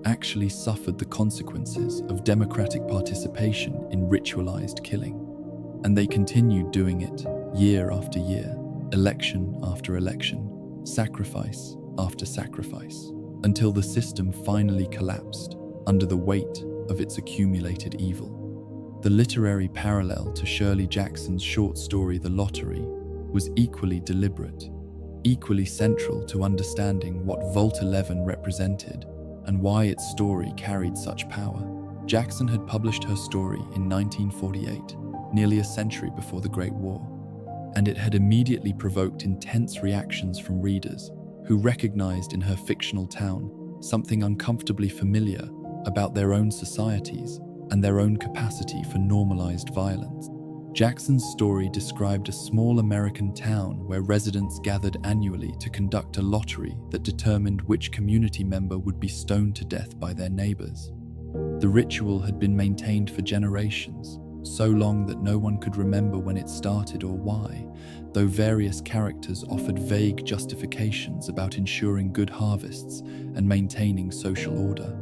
actually suffered the consequences of democratic participation in ritualized killing. And they continued doing it year after year, election after election, sacrifice after sacrifice, until the system finally collapsed under the weight of its accumulated evil. The literary parallel to Shirley Jackson's short story The Lottery was equally deliberate, equally central to understanding what Vault 11 represented and why its story carried such power. Jackson had published her story in 1948, nearly a century before the Great War, and it had immediately provoked intense reactions from readers who recognized in her fictional town something uncomfortably familiar about their own societies and their own capacity for normalized violence. Jackson's story described a small American town where residents gathered annually to conduct a lottery that determined which community member would be stoned to death by their neighbors. The ritual had been maintained for generations, so long that no one could remember when it started or why, though various characters offered vague justifications about ensuring good harvests and maintaining social order.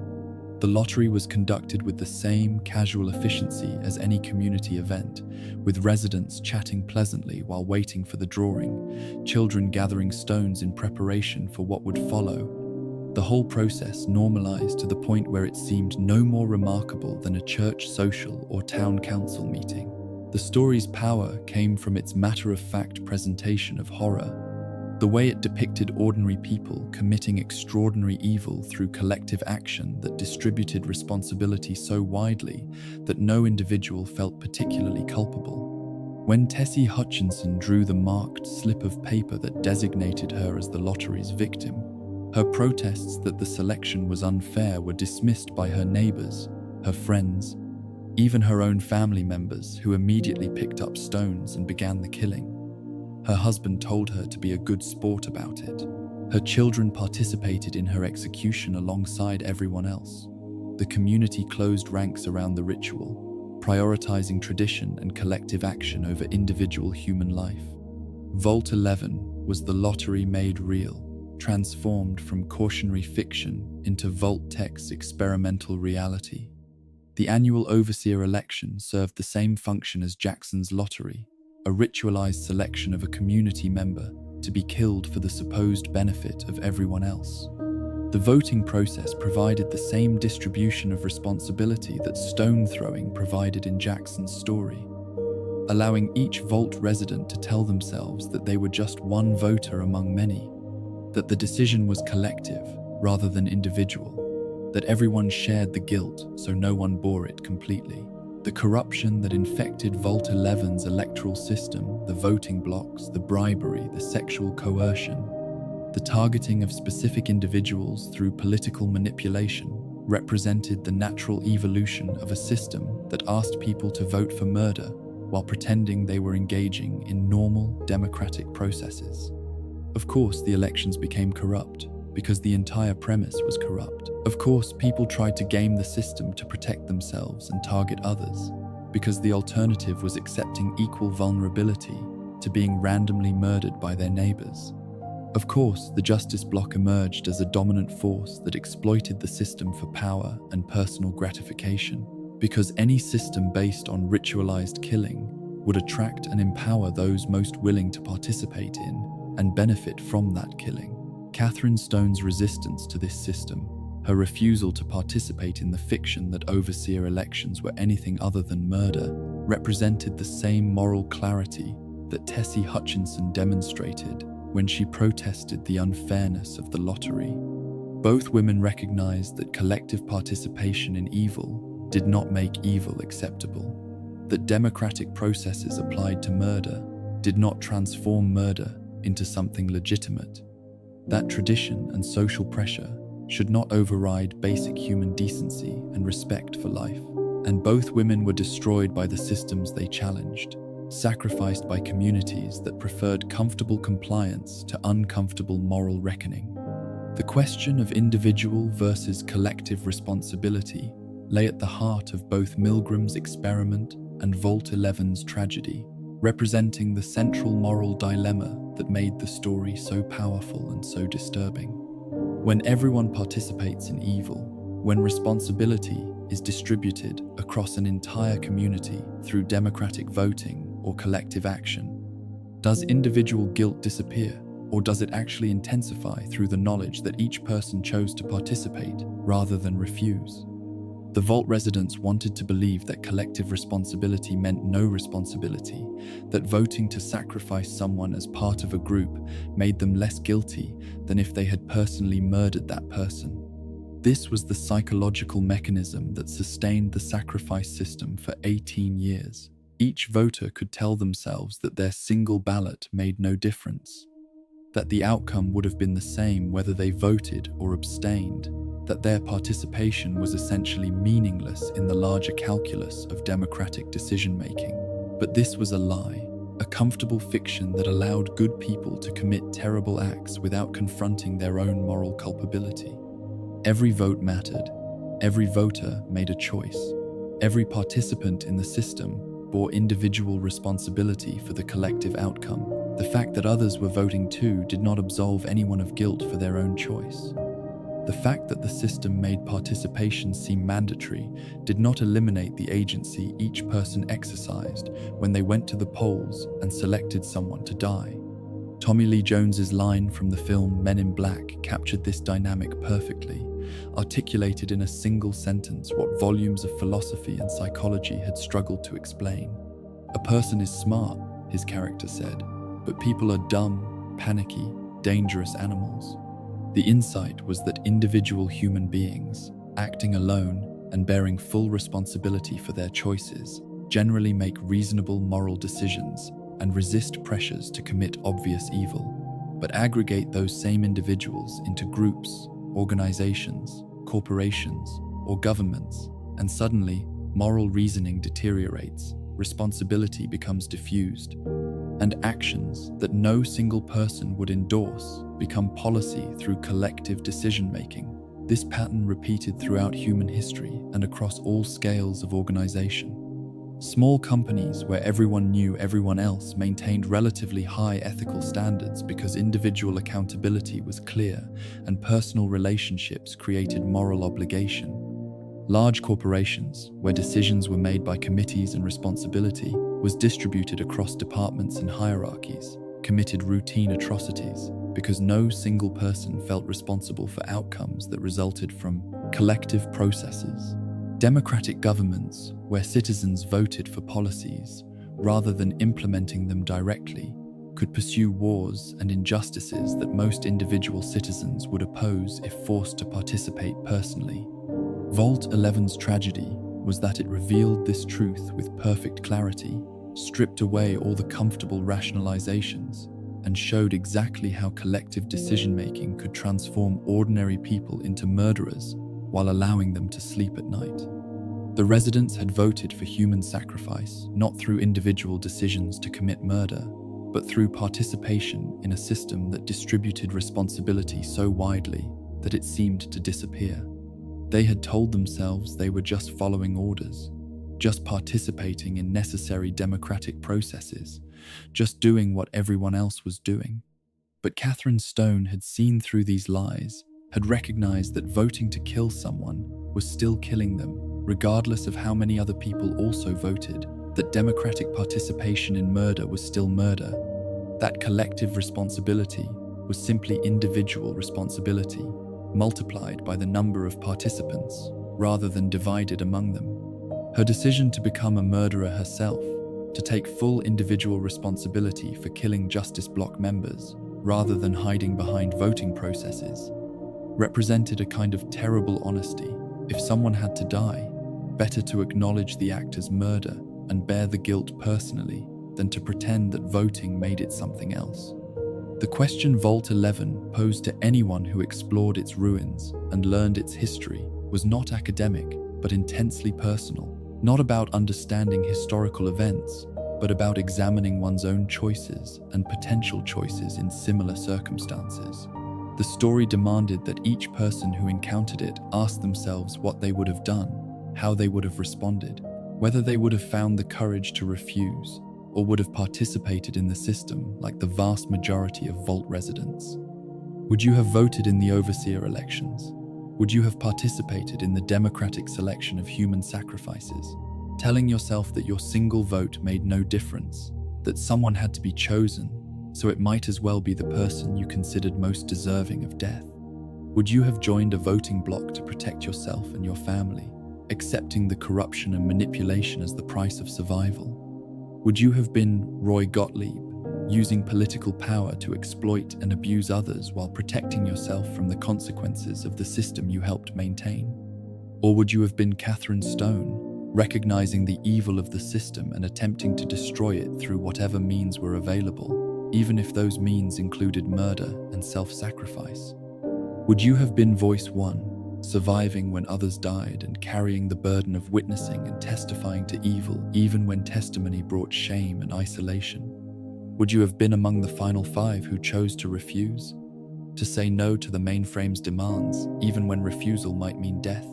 The lottery was conducted with the same casual efficiency as any community event, with residents chatting pleasantly while waiting for the drawing, children gathering stones in preparation for what would follow. The whole process normalized to the point where it seemed no more remarkable than a church social or town council meeting. The story's power came from its matter-of-fact presentation of horror, the way it depicted ordinary people committing extraordinary evil through collective action that distributed responsibility so widely that no individual felt particularly culpable. When Tessie Hutchinson drew the marked slip of paper that designated her as the lottery's victim, her protests that the selection was unfair were dismissed by her neighbors, her friends, even her own family members, who immediately picked up stones and began the killing. Her husband told her to be a good sport about it. Her children participated in her execution alongside everyone else. The community closed ranks around the ritual, prioritizing tradition and collective action over individual human life. Vault 11 was the lottery made real, transformed from cautionary fiction into Vault Tech's experimental reality. The annual overseer election served the same function as Jackson's lottery, a ritualized selection of a community member to be killed for the supposed benefit of everyone else. The voting process provided the same distribution of responsibility that stone throwing provided in Jackson's story, allowing each Vault resident to tell themselves that they were just one voter among many, that the decision was collective rather than individual, that everyone shared the guilt so no one bore it completely. The corruption that infected Vault 11's electoral system, the voting blocks, the bribery, the sexual coercion, the targeting of specific individuals through political manipulation, represented the natural evolution of a system that asked people to vote for murder while pretending they were engaging in normal democratic processes. Of course, the elections became corrupt because the entire premise was corrupt. Of course, people tried to game the system to protect themselves and target others, because the alternative was accepting equal vulnerability to being randomly murdered by their neighbors. Of course, the Justice Bloc emerged as a dominant force that exploited the system for power and personal gratification, because any system based on ritualized killing would attract and empower those most willing to participate in and benefit from that killing. Catherine Stone's resistance to this system, her refusal to participate in the fiction that overseer elections were anything other than murder, represented the same moral clarity that Tessie Hutchinson demonstrated when she protested the unfairness of the lottery. Both women recognized that collective participation in evil did not make evil acceptable, that democratic processes applied to murder did not transform murder into something legitimate, that tradition and social pressure should not override basic human decency and respect for life. And both women were destroyed by the systems they challenged, sacrificed by communities that preferred comfortable compliance to uncomfortable moral reckoning. The question of individual versus collective responsibility lay at the heart of both Milgram's experiment and Vault 11's tragedy, representing the central moral dilemma that made the story so powerful and so disturbing. When everyone participates in evil, when responsibility is distributed across an entire community through democratic voting or collective action, does individual guilt disappear, or does it actually intensify through the knowledge that each person chose to participate rather than refuse? The Vault residents wanted to believe that collective responsibility meant no responsibility, that voting to sacrifice someone as part of a group made them less guilty than if they had personally murdered that person. This was the psychological mechanism that sustained the sacrifice system for 18 years. Each voter could tell themselves that their single ballot made no difference, that the outcome would have been the same whether they voted or abstained, that their participation was essentially meaningless in the larger calculus of democratic decision-making. But this was a lie, a comfortable fiction that allowed good people to commit terrible acts without confronting their own moral culpability. Every vote mattered. Every voter made a choice. Every participant in the system bore individual responsibility for the collective outcome. The fact that others were voting too did not absolve anyone of guilt for their own choice. The fact that the system made participation seem mandatory did not eliminate the agency each person exercised when they went to the polls and selected someone to die. Tommy Lee Jones's line from the film Men in Black captured this dynamic perfectly, articulated in a single sentence what volumes of philosophy and psychology had struggled to explain. "A person is smart," his character said, "but people are dumb, panicky, dangerous animals." The insight was that individual human beings, acting alone and bearing full responsibility for their choices, generally make reasonable moral decisions and resist pressures to commit obvious evil. But aggregate those same individuals into groups, organizations, corporations, or governments, and suddenly, moral reasoning deteriorates, responsibility becomes diffused, and actions that no single person would endorse become policy through collective decision-making. This pattern repeated throughout human history and across all scales of organization. Small companies where everyone knew everyone else maintained relatively high ethical standards because individual accountability was clear and personal relationships created moral obligation. Large corporations, where decisions were made by committees and responsibility was distributed across departments and hierarchies, committed routine atrocities because no single person felt responsible for outcomes that resulted from collective processes. Democratic governments, where citizens voted for policies rather than implementing them directly, could pursue wars and injustices that most individual citizens would oppose if forced to participate personally. Vault 11's tragedy was that it revealed this truth with perfect clarity, stripped away all the comfortable rationalizations, and showed exactly how collective decision-making could transform ordinary people into murderers while allowing them to sleep at night. The residents had voted for human sacrifice, not through individual decisions to commit murder, but through participation in a system that distributed responsibility so widely that it seemed to disappear. They had told themselves they were just following orders, just participating in necessary democratic processes, just doing what everyone else was doing. But Catherine Stone had seen through these lies, had recognized that voting to kill someone was still killing them, regardless of how many other people also voted, that democratic participation in murder was still murder, that collective responsibility was simply individual responsibility, multiplied by the number of participants, rather than divided among them. Her decision to become a murderer herself, to take full individual responsibility for killing Justice Bloc members, rather than hiding behind voting processes, represented a kind of terrible honesty. If someone had to die, better to acknowledge the act as murder and bear the guilt personally than to pretend that voting made it something else. The question Vault 11 posed to anyone who explored its ruins and learned its history was not academic, but intensely personal, not about understanding historical events, but about examining one's own choices and potential choices in similar circumstances. The story demanded that each person who encountered it ask themselves what they would have done, how they would have responded, whether they would have found the courage to refuse, or would have participated in the system like the vast majority of Vault residents. Would you have voted in the overseer elections? Would you have participated in the democratic selection of human sacrifices, telling yourself that your single vote made no difference, that someone had to be chosen, so it might as well be the person you considered most deserving of death? Would you have joined a voting bloc to protect yourself and your family, accepting the corruption and manipulation as the price of survival? Would you have been Roy Gottlieb, using political power to exploit and abuse others while protecting yourself from the consequences of the system you helped maintain? Or would you have been Catherine Stone, recognizing the evil of the system and attempting to destroy it through whatever means were available, even if those means included murder and self-sacrifice? Would you have been Voice One, surviving when others died and carrying the burden of witnessing and testifying to evil even when testimony brought shame and isolation? Would you have been among the final five who chose to refuse? To say no to the mainframe's demands even when refusal might mean death?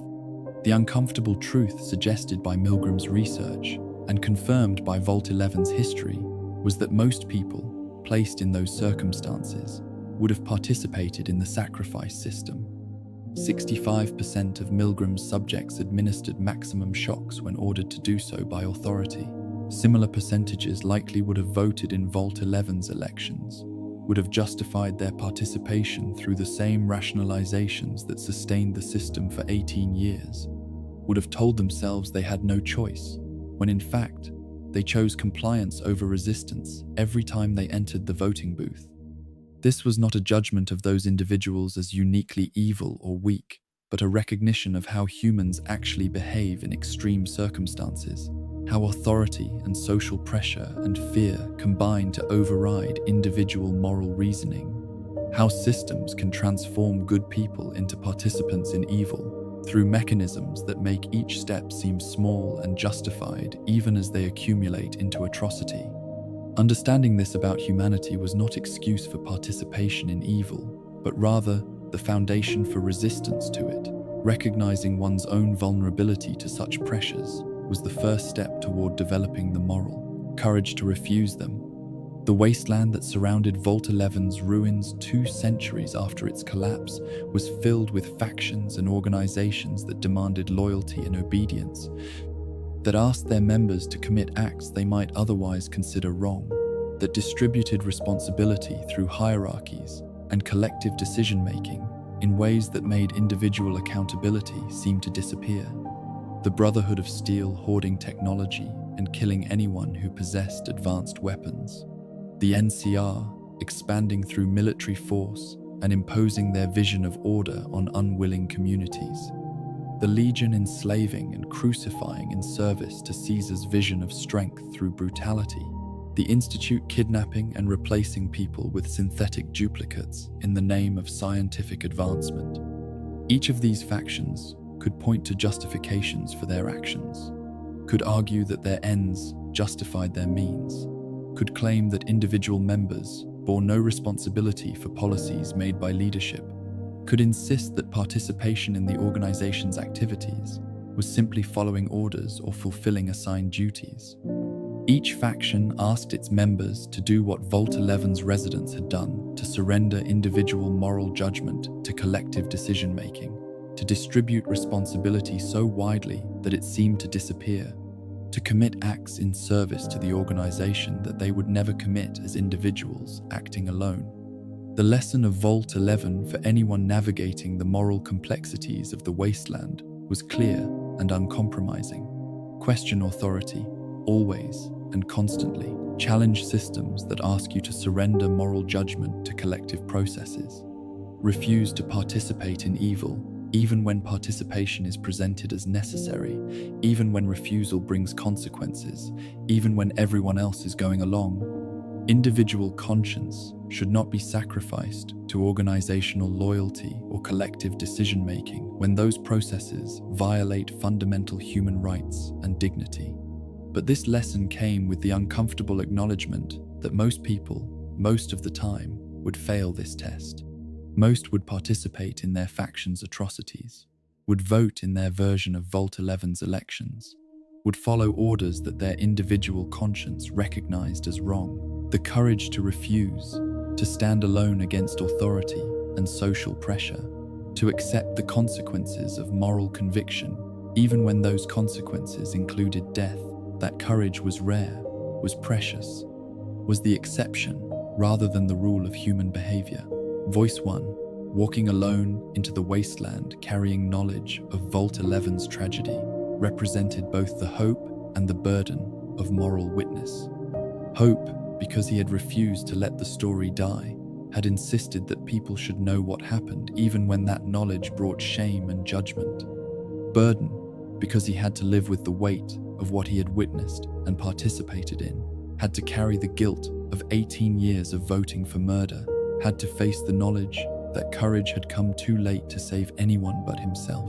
The uncomfortable truth suggested by Milgram's research and confirmed by Vault 11's history was that most people, placed in those circumstances, would have participated in the sacrifice system. 65% of Milgram's subjects administered maximum shocks when ordered to do so by authority. Similar percentages likely would have voted in Vault 11's elections, would have justified their participation through the same rationalizations that sustained the system for 18 years, would have told themselves they had no choice, when in fact, they chose compliance over resistance every time they entered the voting booth. This was not a judgment of those individuals as uniquely evil or weak, but a recognition of how humans actually behave in extreme circumstances, how authority and social pressure and fear combine to override individual moral reasoning, how systems can transform good people into participants in evil through mechanisms that make each step seem small and justified even as they accumulate into atrocity. Understanding this about humanity was not excuse for participation in evil, but rather the foundation for resistance to it. Recognizing one's own vulnerability to such pressures was the first step toward developing the moral courage to refuse them. The wasteland that surrounded Vault 11's ruins 2 centuries after its collapse was filled with factions and organizations that demanded loyalty and obedience, that asked their members to commit acts they might otherwise consider wrong, that distributed responsibility through hierarchies and collective decision-making in ways that made individual accountability seem to disappear. The Brotherhood of Steel hoarding technology and killing anyone who possessed advanced weapons. The NCR expanding through military force and imposing their vision of order on unwilling communities. The Legion enslaving and crucifying in service to Caesar's vision of strength through brutality. The Institute kidnapping and replacing people with synthetic duplicates in the name of scientific advancement. Each of these factions could point to justifications for their actions, could argue that their ends justified their means, could claim that individual members bore no responsibility for policies made by leadership, could insist that participation in the organization's activities was simply following orders or fulfilling assigned duties. Each faction asked its members to do what Vault 11's residents had done, to surrender individual moral judgment to collective decision-making, to distribute responsibility so widely that it seemed to disappear, to commit acts in service to the organization that they would never commit as individuals acting alone. The lesson of Vault 11 for anyone navigating the moral complexities of the wasteland was clear and uncompromising. Question authority, always and constantly. Challenge systems that ask you to surrender moral judgment to collective processes. Refuse to participate in evil, even when participation is presented as necessary, even when refusal brings consequences, even when everyone else is going along. Individual conscience should not be sacrificed to organizational loyalty or collective decision-making when those processes violate fundamental human rights and dignity. But this lesson came with the uncomfortable acknowledgement that most people, most of the time, would fail this test. Most would participate in their faction's atrocities, would vote in their version of Vault 11's elections, would follow orders that their individual conscience recognized as wrong. The courage to refuse, to stand alone against authority and social pressure, to accept the consequences of moral conviction, even when those consequences included death. That courage was rare, was precious, was the exception rather than the rule of human behavior. Voice 1, walking alone into the wasteland carrying knowledge of Vault 11's tragedy, represented both the hope and the burden of moral witness. Hope, because he had refused to let the story die, had insisted that people should know what happened even when that knowledge brought shame and judgment. Burden, because he had to live with the weight of what he had witnessed and participated in, had to carry the guilt of 18 years of voting for murder, had to face the knowledge that courage had come too late to save anyone but himself.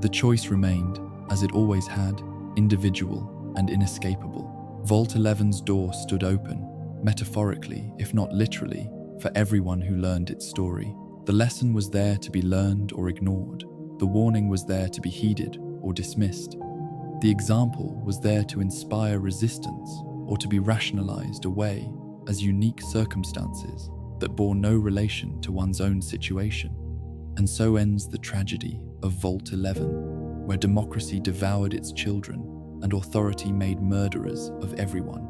The choice remained, as it always had, individual and inescapable. Vault 11's door stood open, metaphorically, if not literally, for everyone who learned its story. The lesson was there to be learned or ignored. The warning was there to be heeded or dismissed. The example was there to inspire resistance or to be rationalized away as unique circumstances that bore no relation to one's own situation. And so ends the tragedy of Vault 11, where democracy devoured its children and authority made murderers of everyone.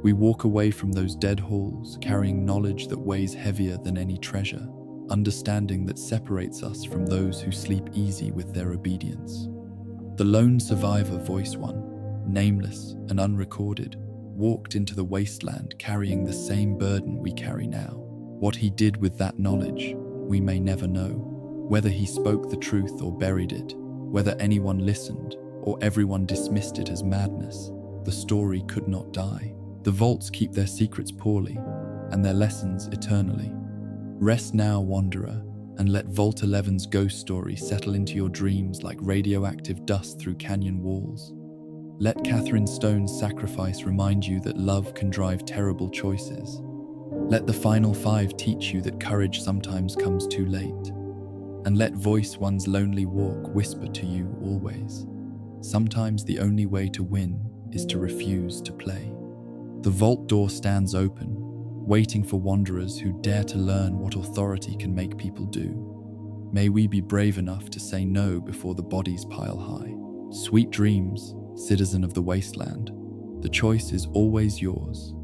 We walk away from those dead halls carrying knowledge that weighs heavier than any treasure, understanding that separates us from those who sleep easy with their obedience. The lone survivor, Voice 1, nameless and unrecorded, walked into the wasteland carrying the same burden we carry now. What he did with that knowledge, we may never know. Whether he spoke the truth or buried it, whether anyone listened or everyone dismissed it as madness, the story could not die. The vaults keep their secrets poorly and their lessons eternally. Rest now, wanderer, and let Vault 11's ghost story settle into your dreams like radioactive dust through canyon walls. Let Catherine Stone's sacrifice remind you that love can drive terrible choices. Let the final 5 teach you that courage sometimes comes too late. And let Voice One's lonely walk whisper to you always. Sometimes the only way to win is to refuse to play. The vault door stands open, waiting for wanderers who dare to learn what authority can make people do. May we be brave enough to say no before the bodies pile high. Sweet dreams, citizen of the wasteland. The choice is always yours.